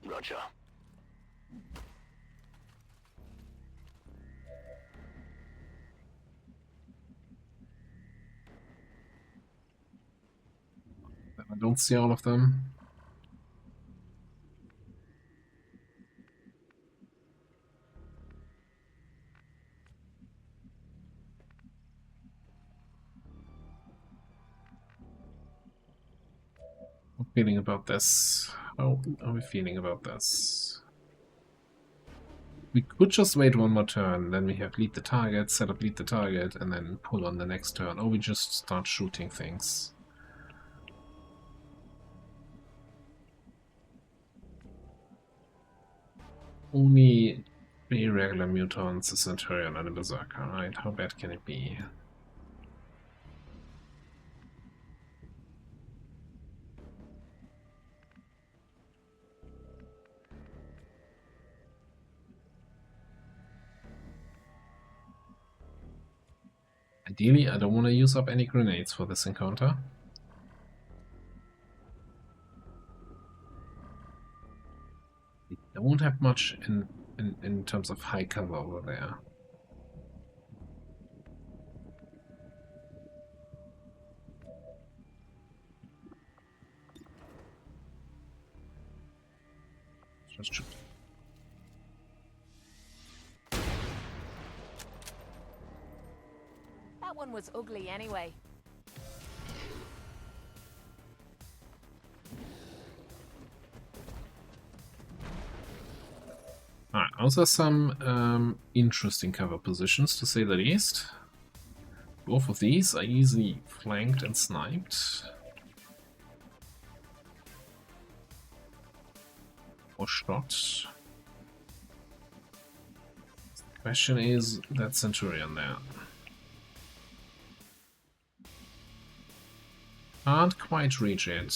Roger. I don't see all of them. How are we feeling about this? How are we feeling about this? We could just wait one more turn, then we have lead the target, set up lead the target, and then pull on the next turn, or we just start shooting things. Only 3 regular mutants, a Centurion, and a Berserker, right? How bad can it be? Ideally, I don't want to use up any grenades for this encounter. I won't have much in terms of high cover over there. Just shoot. That one was ugly anyway. Alright, also some interesting cover positions, to say the least. Both of these are easily flanked and sniped. Or shot. The question is that Centurion there. Can't quite reach it.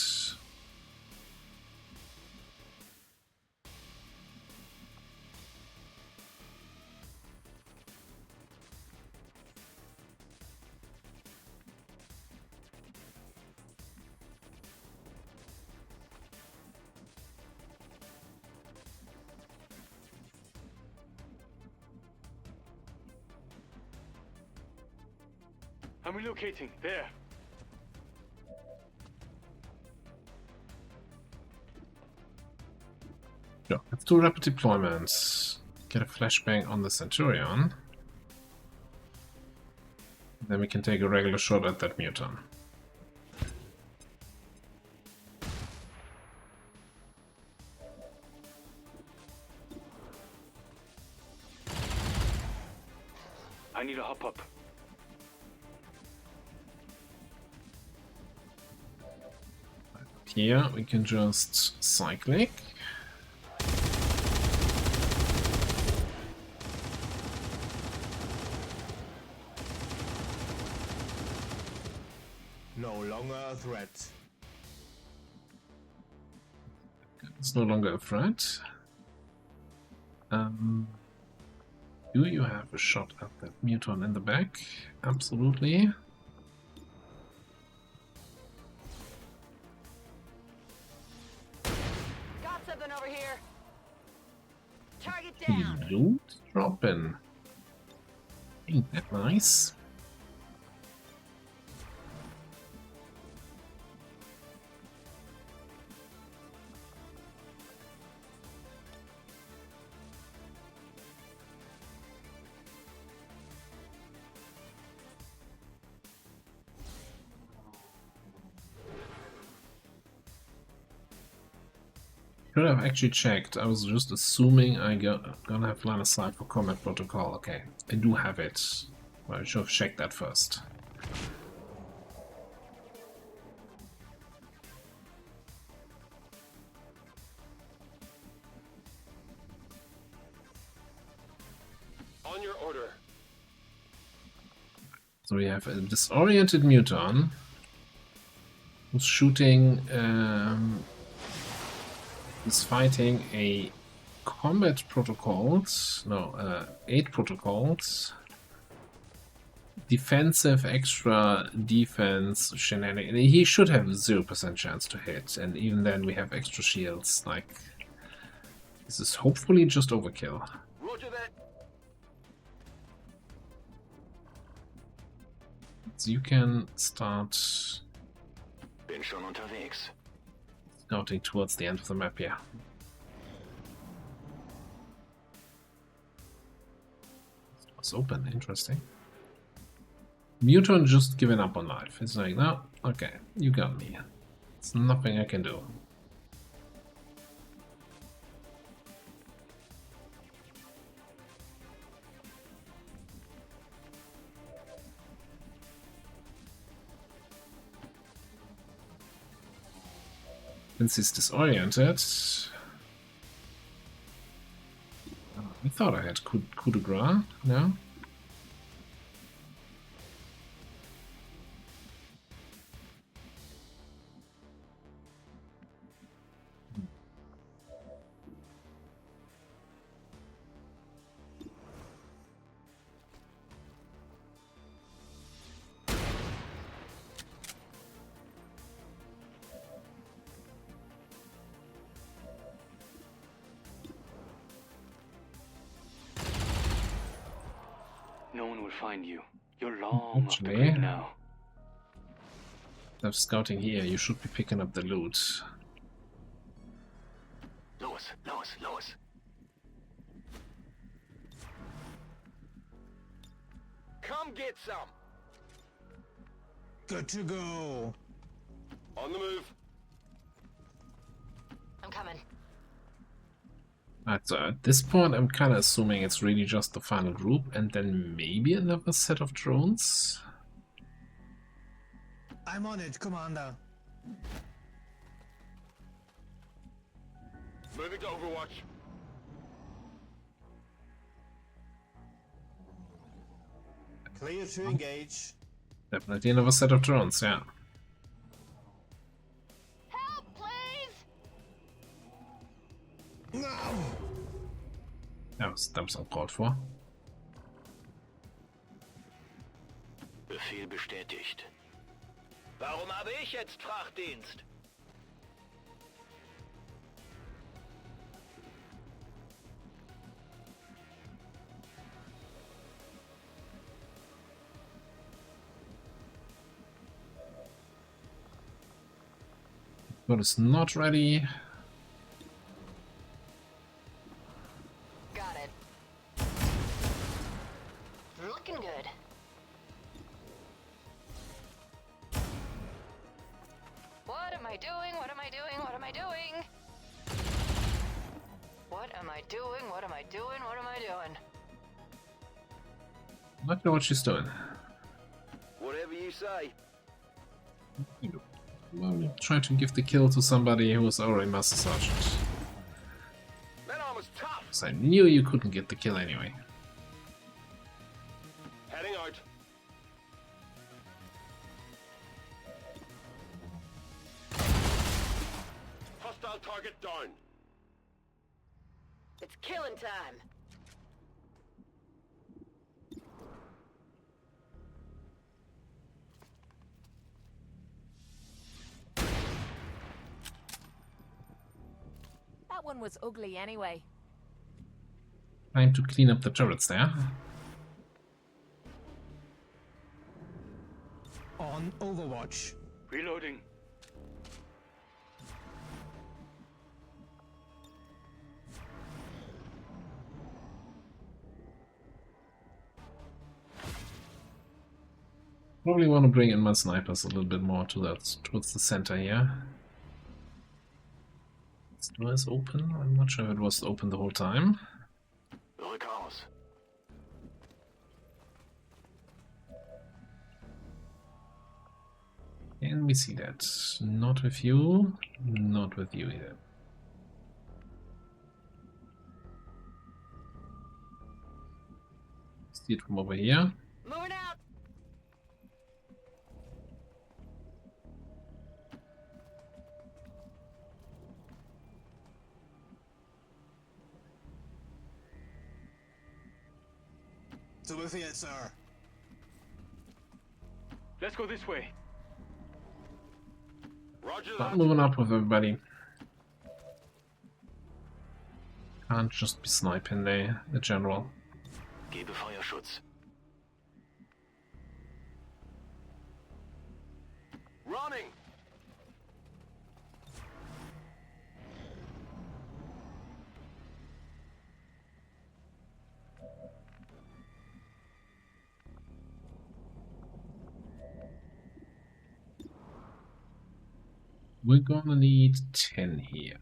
I'm relocating. There. Yeah, let's do rapid deployments. Get a flashbang on the Centurion. Then we can take a regular shot at that mutant. I need to hop up. Here we can just cyclic. No longer a threat. It's no longer a threat. Do you have a shot at that mutant in the back? Absolutely. Got something over here. Target down. Loot dropping. Ain't that nice? Should have actually checked. I was just assuming gonna have line of sight for combat protocol. Okay, I do have it. Well, I should have checked that first. So we have a disoriented muton who's shooting, is fighting a combat protocols, no, 8 protocols, defensive extra defense shenanigan. He should have 0% chance to hit, and even then we have extra shields. Like, this is hopefully just overkill. Roger that. So you can start Bin schon unterwegs. scouting towards the end of the map here. It's open, interesting. Muton just giving up on life. It's like, no, okay, you got me. There's nothing I can do. Since he's disoriented, I thought I had coup de grace, no? No one will find you. You're long off the Actually, grid now. I'm scouting here. You should be picking up the loot. Los, los, los. Come get some. Good to go. On the move. I'm coming. Right, so at this point, I'm kind of assuming it's really just the final group, and then maybe another set of drones. I'm on it, Commander. Moving to Overwatch. Clear to engage. Definitely another set of drones, yeah. Help, please! No! That was uncalled for. Befehl bestätigt. Warum habe ich jetzt Frachtdienst? But it's not ready. Got it. Looking good. What am I doing? What am I doing? What am I doing? What am I doing? What am I doing? What am I doing? Not know what she's doing. Whatever you say. Well, try to give the kill to somebody who was already Master Sergeant. That armor's tough. So I knew you couldn't get the kill anyway. Heading out. Hostile target down. It's killing time. That one was ugly anyway. Time to clean up the turrets there. On Overwatch. Reloading. Probably want to bring in my snipers a little bit more to that, towards the center here. This door is open. I'm not sure if it was open the whole time. Rück aus. Can we see that? Not with you, not with you either. See it from over here. Moving out. To the field, sir. Let's go this way. Roger Start that. moving up with everybody. Can't just be sniping the general. Gebe Feuerschutz. Running. We're gonna need 10 here.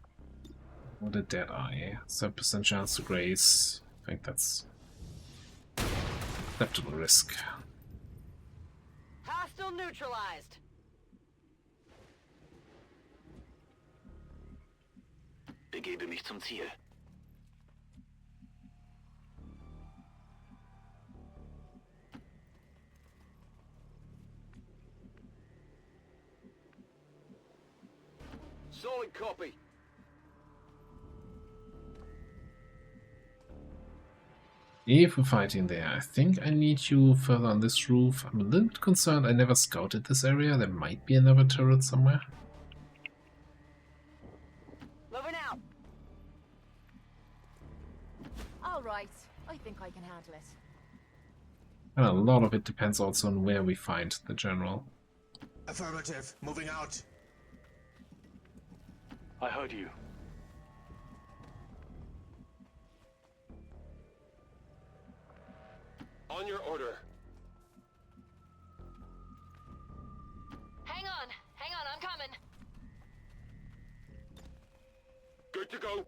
What a dead eye. 7% chance to graze. I think that's acceptable risk. Hostile neutralized. Begebe mich zum Ziel. Solid copy. If we're fighting there, I think I need you further on this roof. I'm a little bit concerned. I never scouted this area. There might be another turret somewhere. Moving out. All right. I think I can handle it. And a lot of it depends also on where we find the general. Affirmative. Moving out. I heard you. On your order. Hang on, I'm coming. Good to go.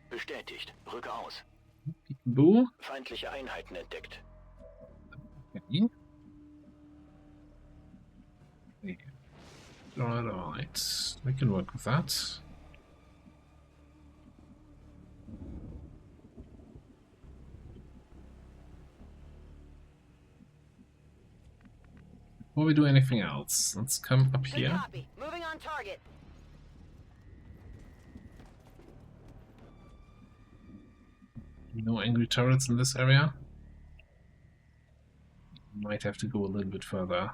Bestätigt. Rücke aus. Boo. Feindliche Einheiten entdeckt. Okay. Alright. We can work with that. Before we do anything else, let's come up Good here. copy. Moving on target. No angry turrets in this area. Might have to go a little bit further.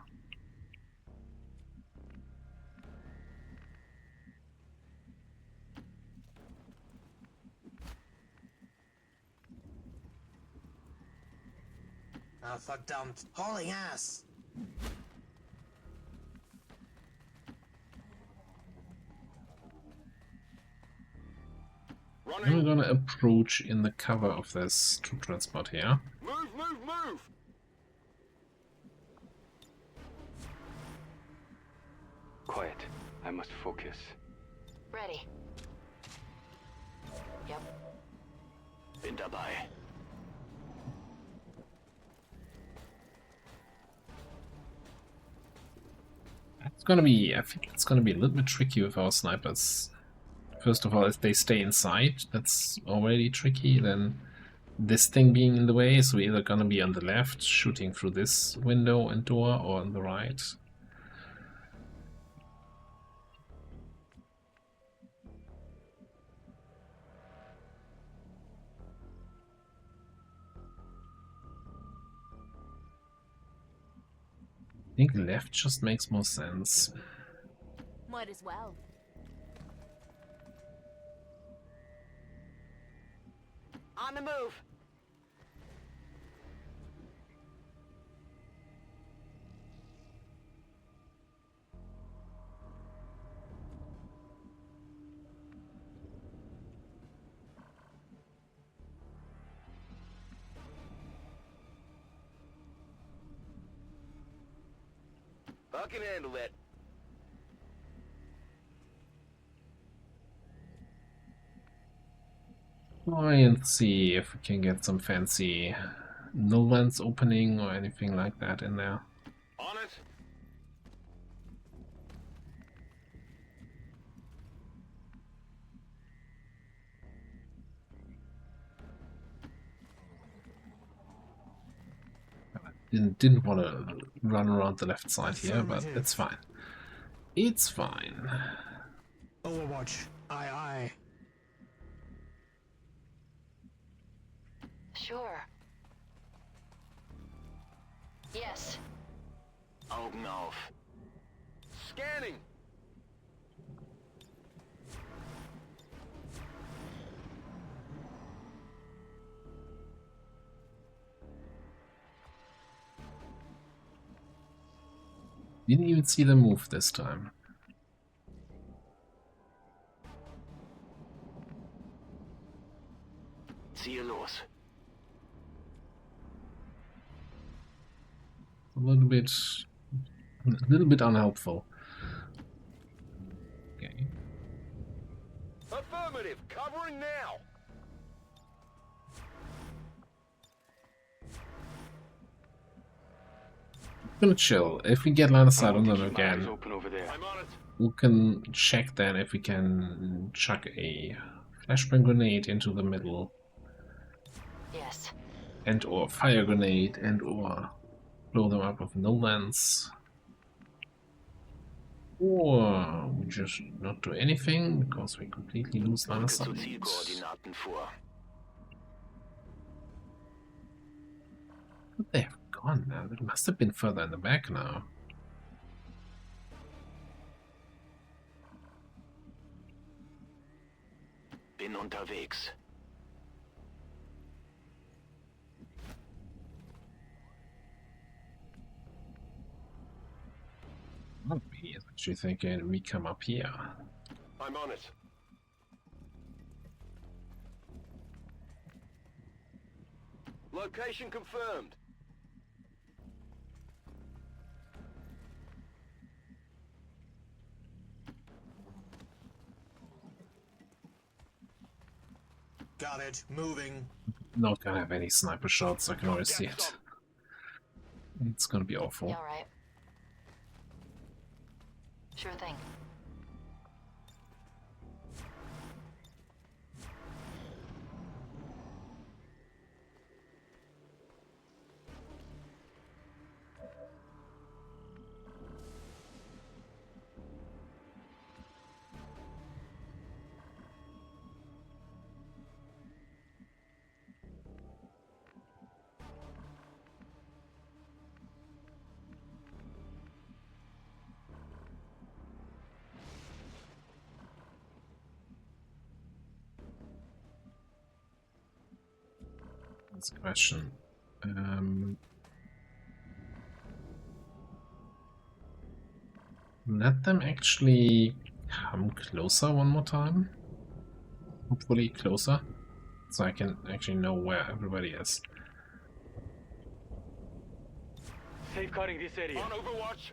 Ah, verdammt. Hauling ass. And we're Running. gonna approach in the cover of this troop transport here. Move, move, move. Quiet. I must focus. Ready. Yep. Bin dabei. It's gonna be, I think it's gonna be a little bit tricky with our snipers. First of all, if they stay inside, that's already tricky. Then this thing being in the way, so we're either gonna be on the left, shooting through this window and door, or on the right. I think left just makes more sense. Might as well. On the move. I can handle that. Try and see if we can get some fancy no vents opening or anything like that in there. On it. Didn't want to run around the left side here, but it's fine. It's fine. Overwatch. Aye, aye. Sure. Yes. Augen auf. Scanning. Didn't even see them move this time. Ziehe los. A little bit unhelpful. Okay. Affirmative. Covering now. I'm gonna chill. If we get line of I sight on want to them keep my eyes again, open over there. I'm on it. we can check then if we can chuck a flashbang grenade into the middle, Yes. and or fire grenade, and or blow them up with no lens. Or we just not do anything because we completely lose line of Rücke zu sight. Zielkoordinaten vor. But they have gone now. They must have been further in the back now. Bin unterwegs. Oh, he is actually thinking we come up here. I'm on it. Location confirmed. Got it. Moving. Not gonna have any sniper shots, I can already see it. It's gonna be awful. You all right? Sure thing. That's a question. Let them actually come closer one more time. Hopefully closer. So I can actually know where everybody is. Safeguarding this area. On Overwatch.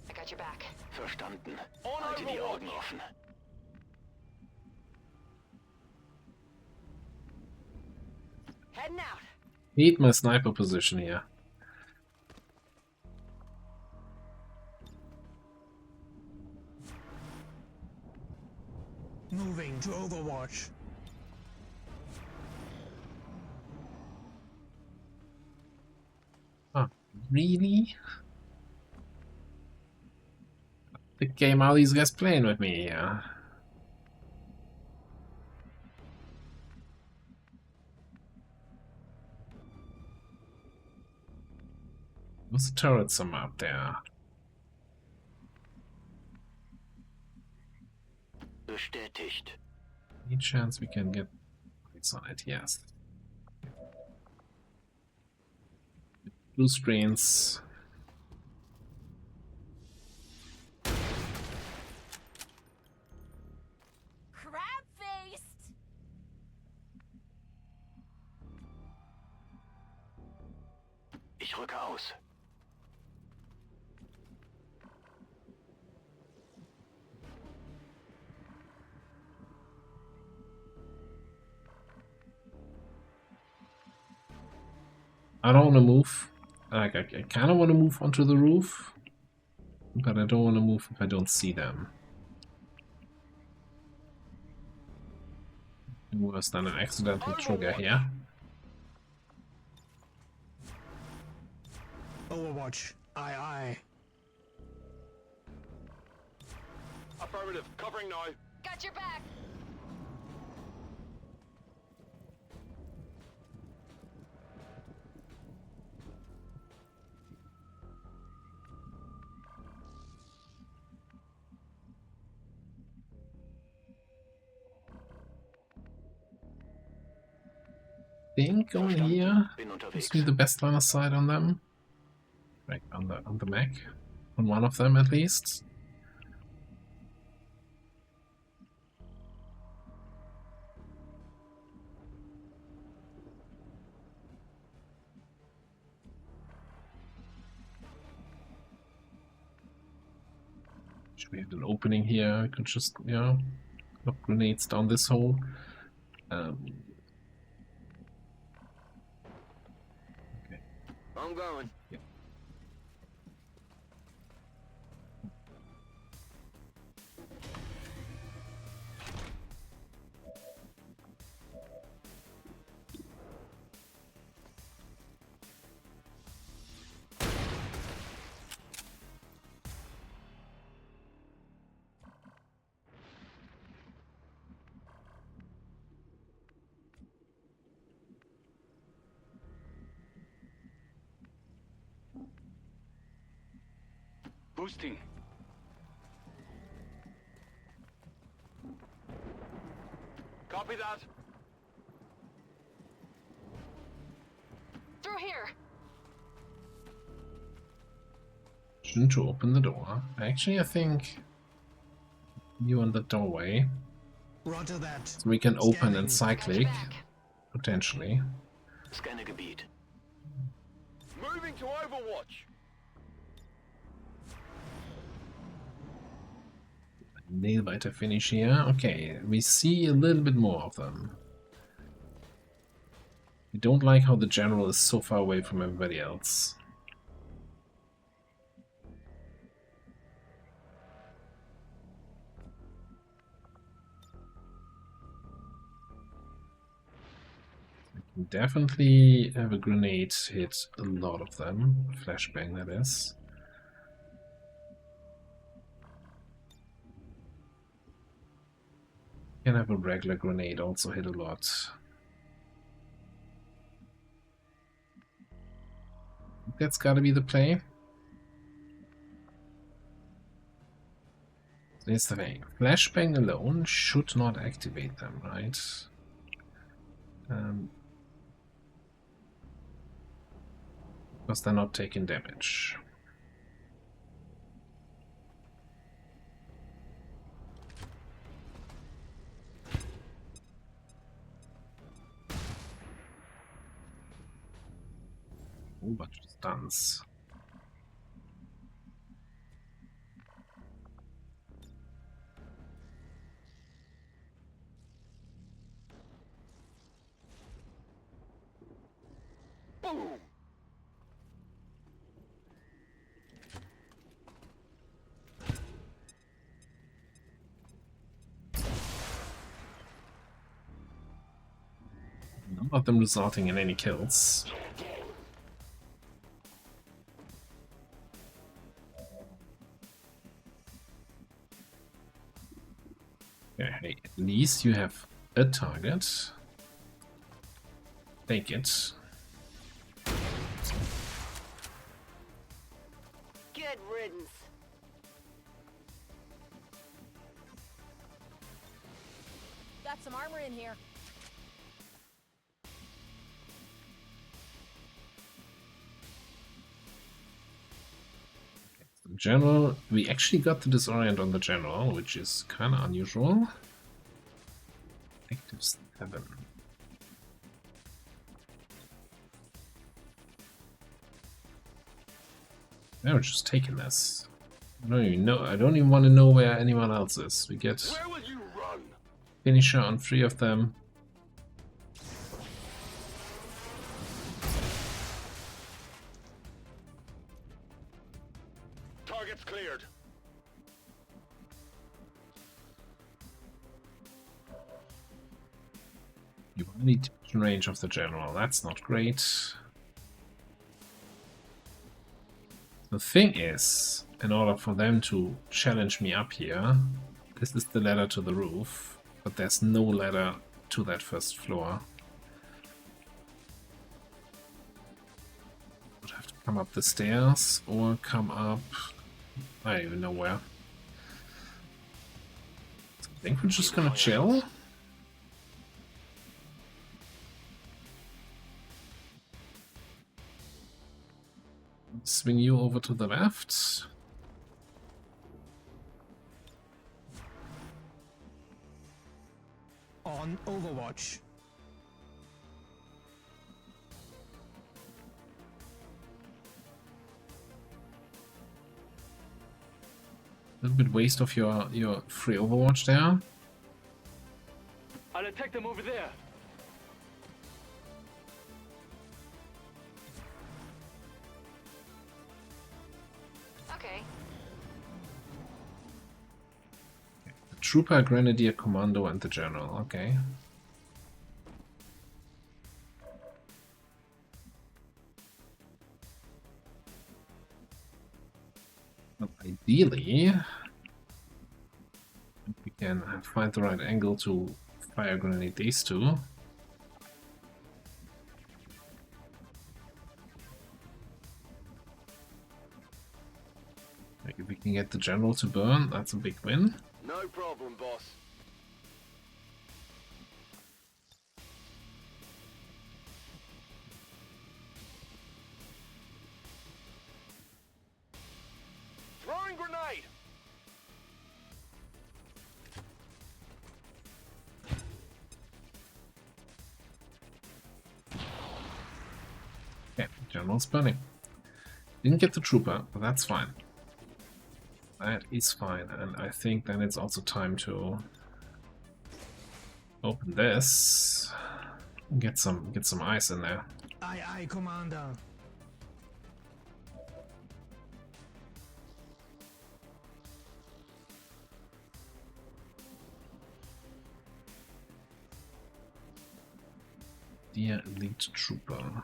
I got your back. Verstanden. On Halte die Overwatch. Augen offen. Heading out. Need my sniper position here. Moving to Overwatch. Oh, really? The game are these guys playing with me here? What's the turret somewhere up there? Bestätigt. Any chance we can get lights on it? Yes. Blue screens. Crab-faced! Ich rücke aus. I don't want to move. Like, I kind of want to move onto the roof, but I don't want to move if I don't see them. Worse than an accidental trigger here. Overwatch. Aye, aye. Affirmative. Covering now. Got your back. Think going here Bin gives unterwegs. me the best line of sight on them. Like on the mech. On one of them at least. Should we have an opening here? I could just, you know, lob grenades down this hole. Okay. I'm going. Yeah. Boosting. Copy that. Through here. To open the door. Actually, I think you in the doorway. Roger that. So we can open and Scanning. Got your cyclic, back. potentially. Scanner Gebiet. Moving to Overwatch. Nailbiter finish here. Okay, we see a little bit more of them. We don't like how the general is so far away from everybody else. We can definitely have a grenade hit a lot of them. Flashbang, that is. Can have a regular grenade also hit a lot. That's gotta be the play. Here's the thing. Flashbang alone should not activate them, right? Because they're not taking damage. A whole bunch of stuns. Boom. None of them resulting in any kills. Yeah, hey, at least you have a target. Take it. Good riddance. Got some armor in here. General, we actually got the disorient on the general, which is kind of unusual. Active 7. Now we're just taking this. I don't even know. I don't even want to know where anyone else is. We get Where will you run? finisher on 3 of them. Target's cleared. You only detection range of the general. That's not great. The thing is, in order for them to challenge me up here, This is the ladder to the roof, but there's no ladder to that first floor. Would have to come up the stairs or come up... I don't even know where. I think we're just gonna chill. Swing you over to the left. On Overwatch. A little bit waste of your free Overwatch there. I'll attack them over there. Okay. The Trooper, Grenadier, Commando, and the General. Okay. But ideally, we can find the right angle to fire grenade these two. Like if we can get the General to burn, that's a big win. No problem, boss. Throwing grenade! Okay, General's burning. Didn't get the Trooper, but that's fine. That is fine, and I think then it's also time to open this. Get some ice in there. Aye, Commander. Dear Elite Trooper.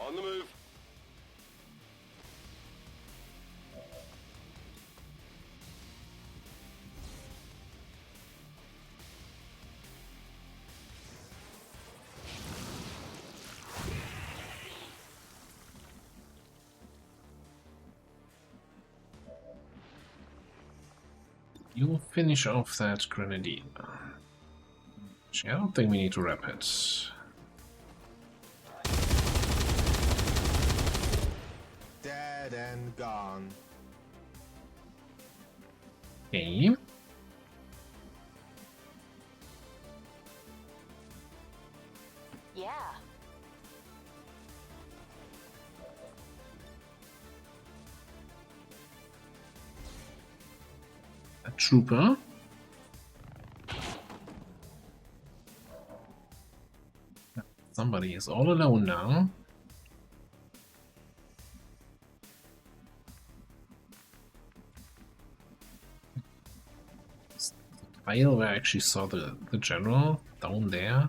On the move. You finish off that Grenadier. Actually, I don't think we need to wrap it. Dead and gone. Okay. Yeah. A Trooper. Somebody is all alone now. The tile where I actually saw the General down there.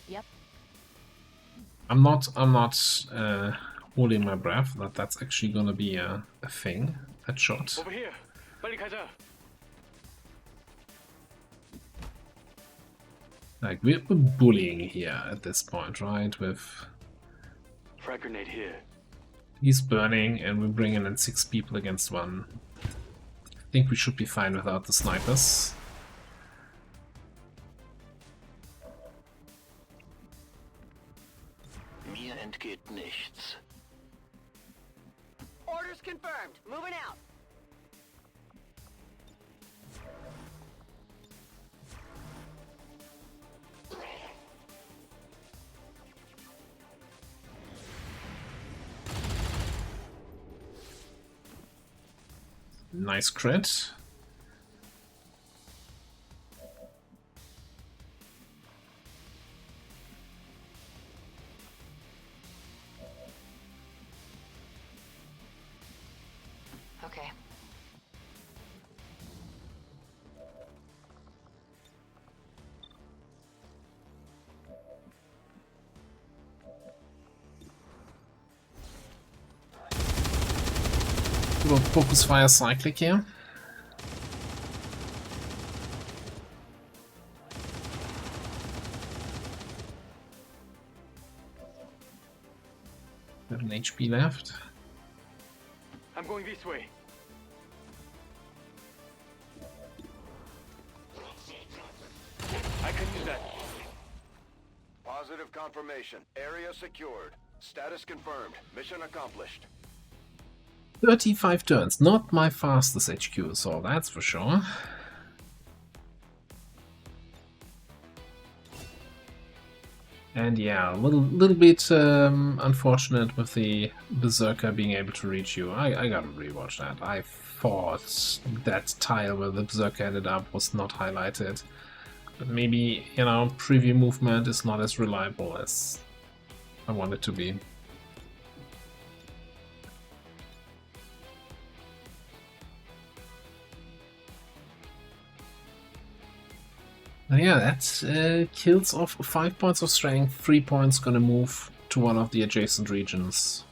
Yep. I'm not holding my breath that that's actually gonna be a thing, that shot. Over here. 빨리 가자. Like, we're bullying here at this point, right? With Frag grenade here. he's burning and we're bringing in 6 people against 1. I think we should be fine without the snipers. Mir entgeht nichts. Orders confirmed. Moving out. Nice crit. Okay. We'll focus fire cyclic here. Got an HP left. I'm going this way. I can use that. Positive confirmation. Area secured. Status confirmed. Mission accomplished. 35 turns. Not my fastest HQ, so that's for sure. And yeah, a little bit unfortunate with the Berserker being able to reach you. I gotta rewatch that. I thought that tile where the Berserker ended up was not highlighted. But maybe, you know, preview movement is not as reliable as I want it to be. And yeah, that kills off 5 points of strength, 3 points gonna move to one of the adjacent regions.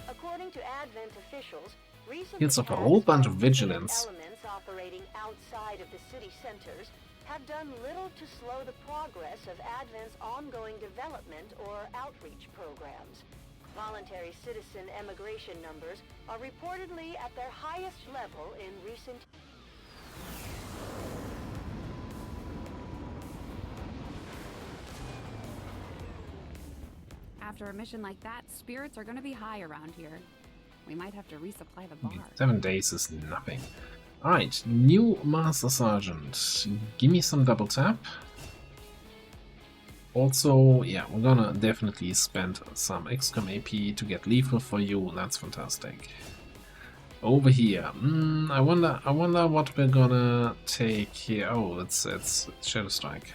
According to Advent officials, recent Kills off a attacks whole bunch by of vigilance. elements operating outside of the city centers have done little to slow the progress of Advent's ongoing development or outreach programs. Voluntary citizen emigration numbers are reportedly at their highest level in recent. After a mission like that, spirits are gonna be high around here. We might have to resupply the bar. 7 days is nothing. Alright, new Master Sergeant. Give me some double tap. Also, yeah, we're gonna definitely spend some XCOM AP to get lethal for you. That's fantastic. Over here, I wonder what we're gonna take here. Oh, it's Shadow Strike.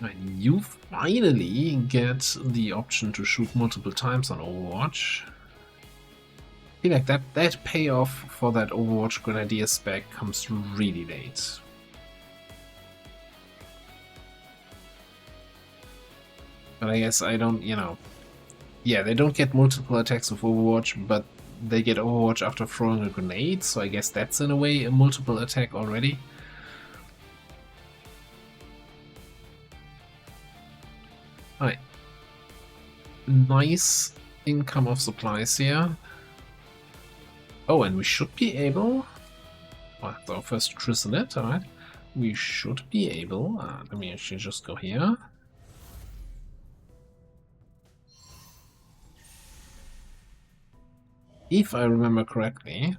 And you finally get the option to shoot multiple times on Overwatch. I feel like that payoff for that Overwatch Grenadier spec comes really late. But I guess I don't, you know... Yeah, they don't get multiple attacks with Overwatch, but they get Overwatch after throwing a grenade, so I guess that's in a way a multiple attack already. Alright. Nice income of supplies here. Oh, and we should be able... Well, that's our first chrysalit, alright. We should be able... let me actually just go here. If I remember correctly,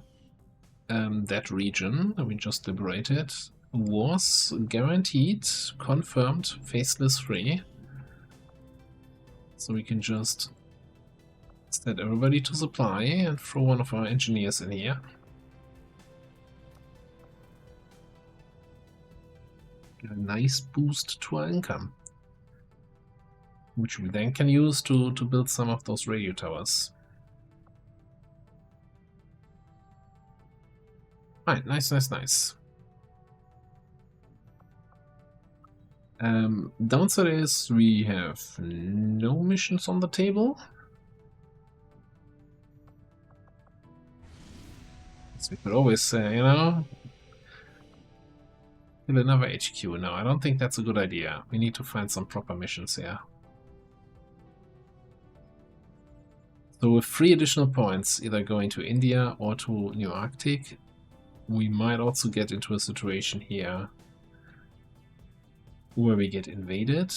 that region that we just liberated was guaranteed, confirmed, faceless free. So we can just set everybody to supply and throw one of our engineers in here. Get a nice boost to our income, which we then can use to build some of those radio towers. Alright, nice. Downside is we have no missions on the table. So we could always say, you know, kill another HQ. No, I don't think that's a good idea. We need to find some proper missions here. So with 3 additional points, either going to India or to New Arctic, we might also get into a situation here where we get invaded.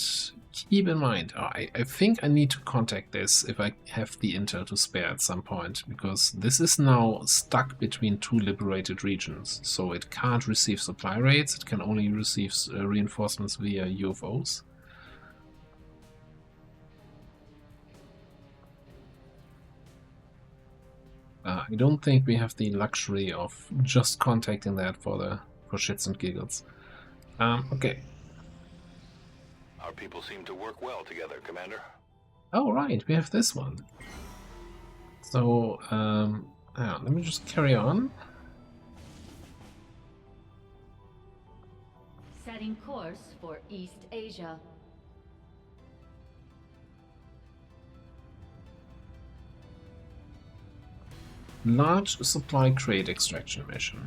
Keep in mind, I think I need to contact this if I have the intel to spare at some point, because this is now stuck between 2 liberated regions, so it can't receive supply raids, it can only receive reinforcements via UFOs. I don't think we have the luxury of just contacting that for shits and giggles. Okay. Our people seem to work well together, Commander. Oh, right, we have this one. So, hang on, let me just carry on. Setting course for East Asia. Large supply crate extraction mission.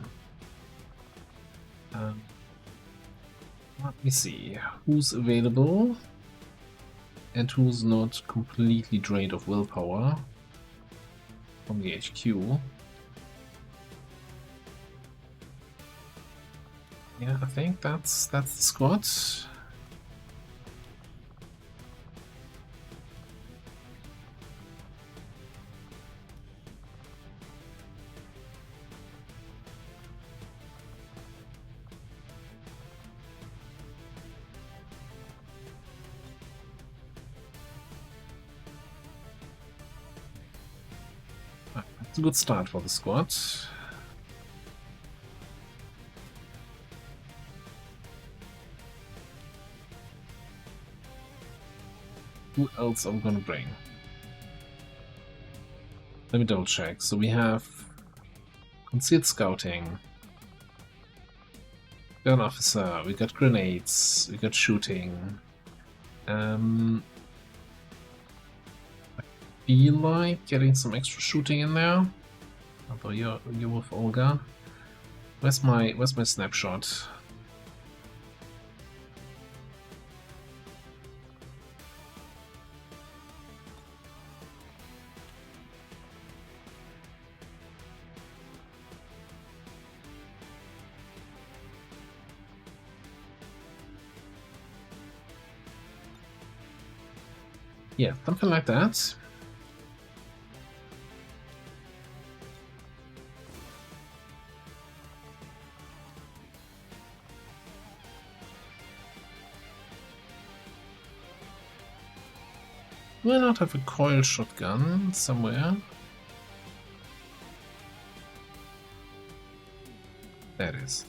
Let me see who's available and who's not completely drained of willpower from the HQ. Yeah, I think that's the squad. It's a good start for the squad. Who else are we gonna bring? Let me double check. So we have concealed scouting, gun officer, we got grenades, we got shooting. I feel like getting some extra shooting in there. Although you're with Olga. Where's my snapshot? Yeah, something like that. Do I not have a coil shotgun somewhere? There it is.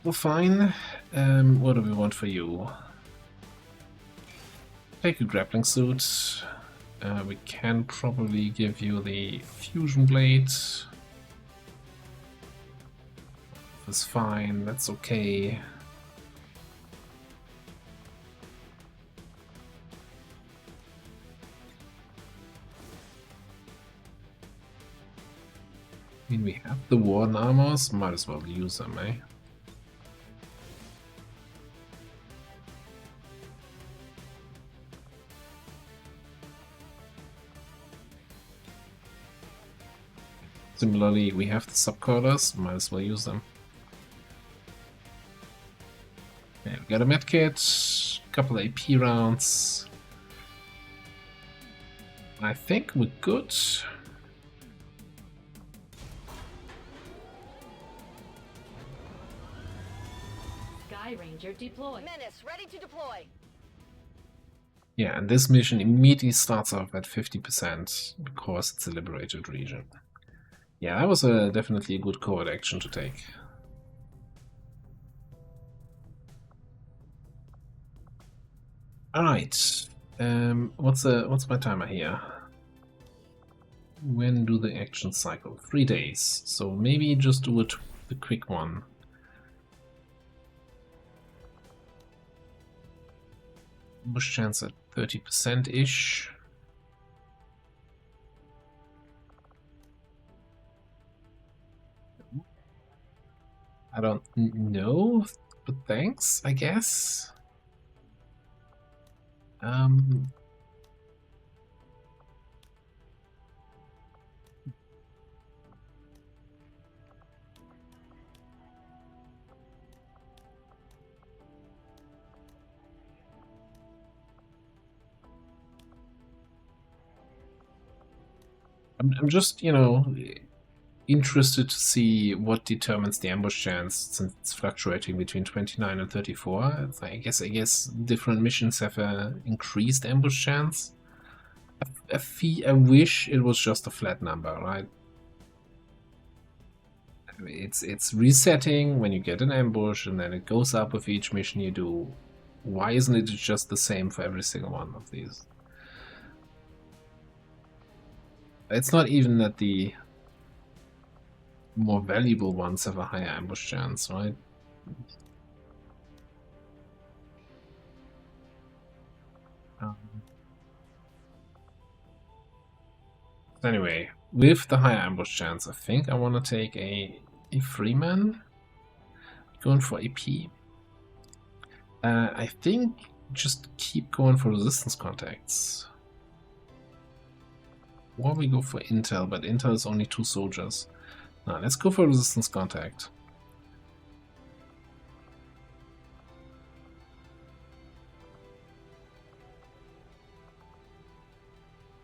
Well, fine. What do we want for you? Take a grappling suit. We can probably give you the fusion blade. That's fine, that's okay. I mean, we have the worn armors, might as well use them, eh? Similarly, we have the subcoilers, might as well use them. Okay, we got a medkit, couple AP rounds. I think we're good. Sky Ranger deployed. Menace, ready to deploy. Yeah, and this mission immediately starts off at 50% because it's a liberated region. Yeah, that was definitely a good covert action to take. Alright, what's my timer here? When do the actions cycle? 3 days, so maybe just do it the quick one. Bush chance at 30%-ish. I don't know, but thanks, I guess. I'm just, you know, interested to see what determines the ambush chance, since it's fluctuating between 29 and 34. It's, I guess different missions have a increased ambush chance. I wish it was just a flat number, right? It's resetting when you get an ambush, and then it goes up with each mission you do. Why isn't it just the same for every single one of these? It's not even that the more valuable ones have a higher ambush chance, right? Anyway, with the higher ambush chance, I think I want to take a Freeman. Going for AP. I think just keep going for resistance contacts. Or we go for Intel, but Intel is only 2 soldiers. Now let's go for resistance contact.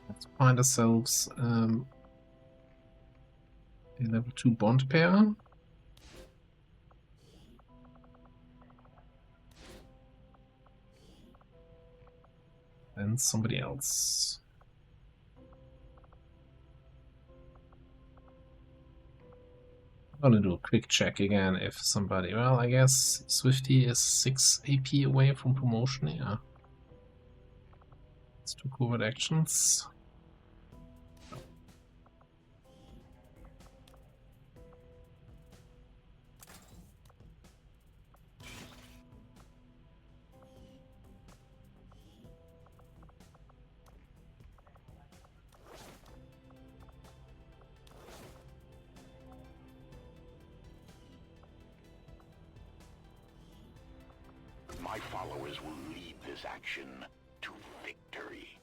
Let's find ourselves a level 2 bond pair. And somebody else. I'm gonna do a quick check again if somebody... Well, I guess Swifty is 6 AP away from promotion, yeah. Let's do covert actions. My followers will lead this action to victory.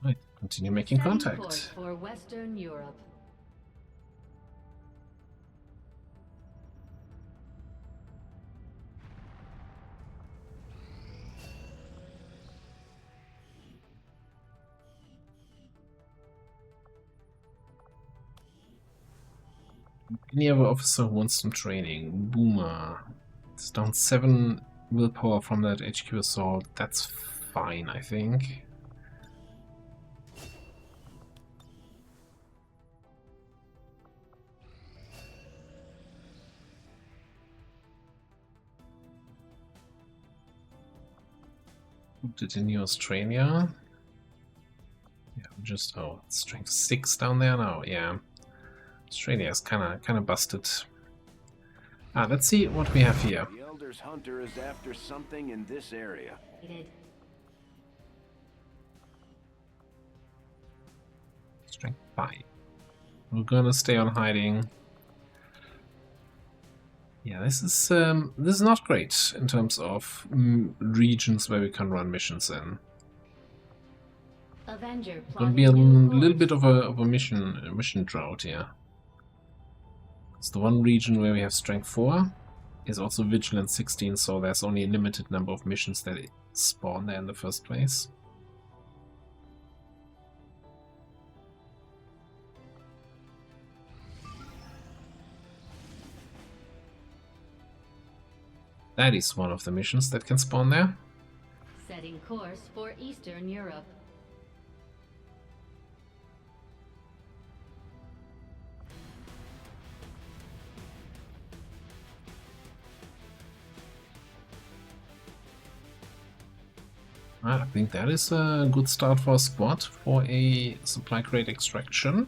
Right, continue making Setting contact. course for Western Europe. Any other officer who wants some training? Boomer. It's down 7 willpower from that HQ assault. That's fine, I think. Put it in New Australia. Yeah, just strength 6 down there now. Yeah, Australia is kind of busted. Let's see what we have here. The Elder's Hunter is after something in this area. Strength 5. We're gonna stay on hiding. Yeah, this is not great in terms of regions where we can run missions in. Avenger It's gonna be a little bit of a mission drought here. It's the one region where we have strength 4 is also vigilance 16, so there's only a limited number of missions that spawn there in the first place. That is one of the missions that can spawn there. Setting course for Eastern Europe. I think that is a good start for a squad for a supply crate extraction.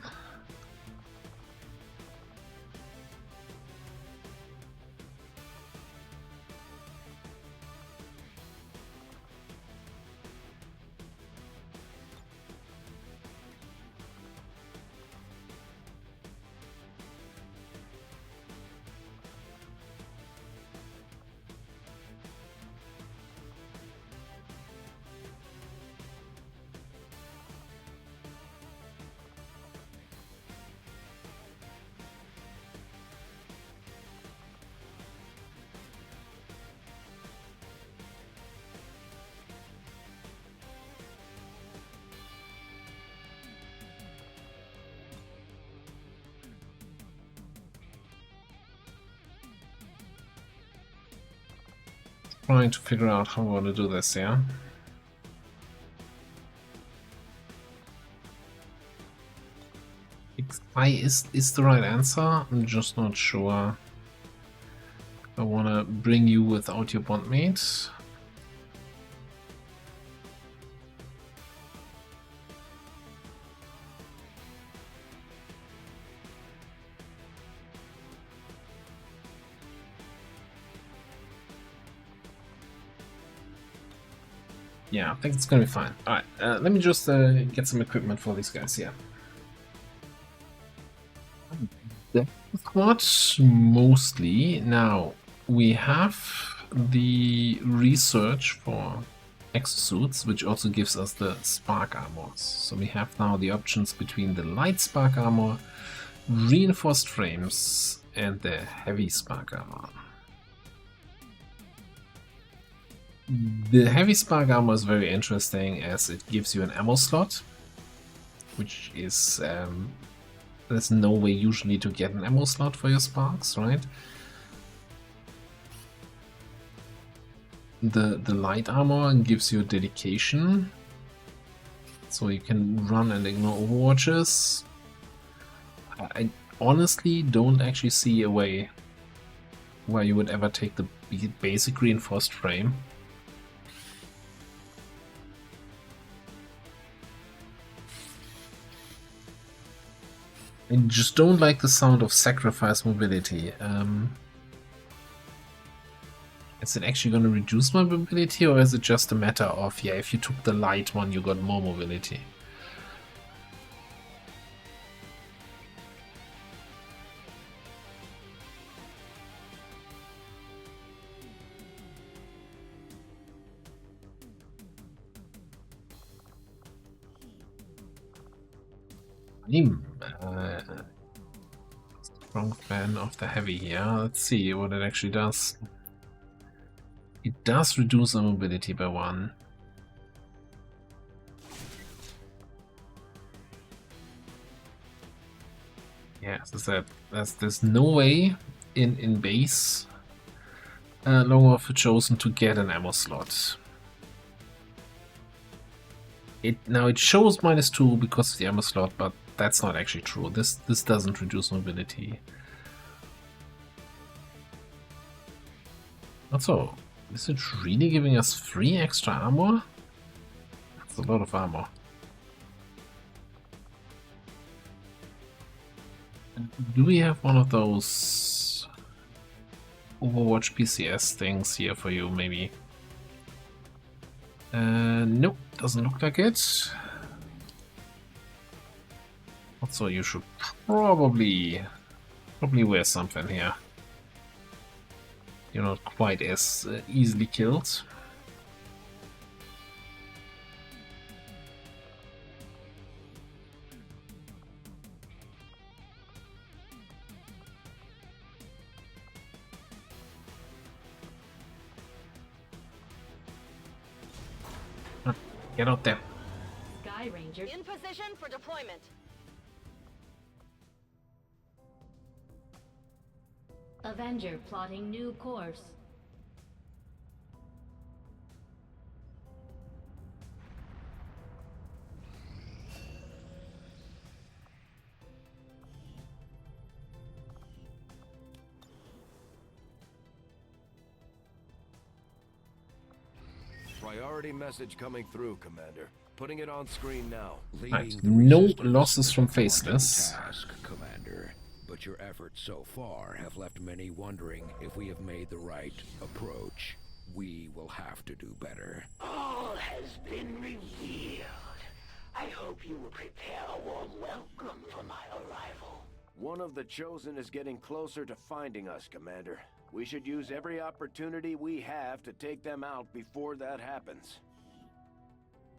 trying to figure out how I want to do this, yeah? XI is the right answer, I'm just not sure. I want to bring you without your bondmate. Yeah, I think it's gonna be fine. Alright, let me just get some equipment for these guys here. What? Mostly. Now, we have the research for exosuits, which also gives us the spark armors. So we have now the options between the light spark armor, reinforced frames, and the heavy spark armor. The heavy spark armor is very interesting as it gives you an ammo slot, which is there's no way usually to get an ammo slot for your sparks, right? The light armor gives you dedication, so you can run and ignore overwatches. I honestly don't actually see a way where you would ever take the basic reinforced frame. I just don't like the sound of sacrifice mobility. Is it actually going to reduce my mobility, or is it just a matter of, yeah, if you took the light one, you got more mobility? Strong fan of the heavy here. Let's see what it actually does. It does reduce the mobility by 1. Yeah, as I said, there's no way in base longer for chosen to get an ammo slot. Now it shows -2 because of the ammo slot, but that's not actually true. This doesn't reduce mobility. Also, is it really giving us 3 extra armor? That's a lot of armor. Do we have one of those Overwatch PCS things here for you, maybe? Nope, doesn't look like it. Also, you should probably wear something here. You're not quite as easily killed. Get out there. Sky Ranger. In position for deployment. Avenger plotting new course. Priority message coming through, Commander. Putting it on screen now. Right. No losses from Faceless. Task, Commander. But your efforts so far have left many wondering if we have made the right approach. We will have to do better. All has been revealed. I hope you will prepare a warm welcome for my arrival. One of the Chosen is getting closer to finding us, Commander. We should use every opportunity we have to take them out before that happens.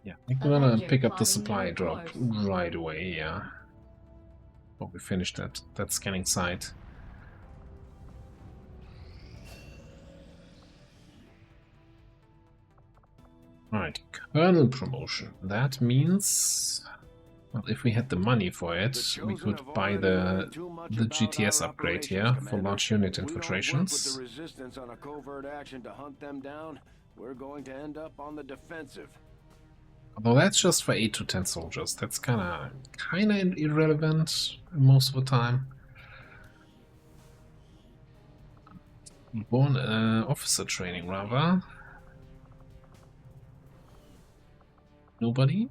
Yeah, I think we're gonna pick up the supply drop right away, yeah. Hope we finish that scanning site. Alright, Colonel promotion. That means Well, if we had the money for it, we could buy the GTS upgrade here for large unit infiltrations. With the resistance on a covert action to hunt them down, we're going to end up on the defensive. Although that's just for 8 to 10 soldiers. That's kinda irrelevant most of the time. Born officer training, rather. Nobody?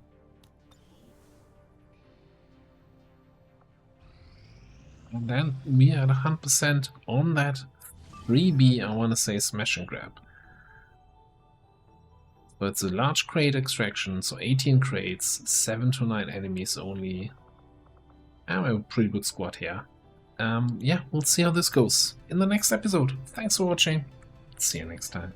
And then we are 100% on that 3B, I want to say smash and grab. So it's a large crate extraction, so 18 crates, 7 to 9 enemies only. And we have a pretty good squad here. Yeah, we'll see how this goes in the next episode. Thanks for watching. See you next time.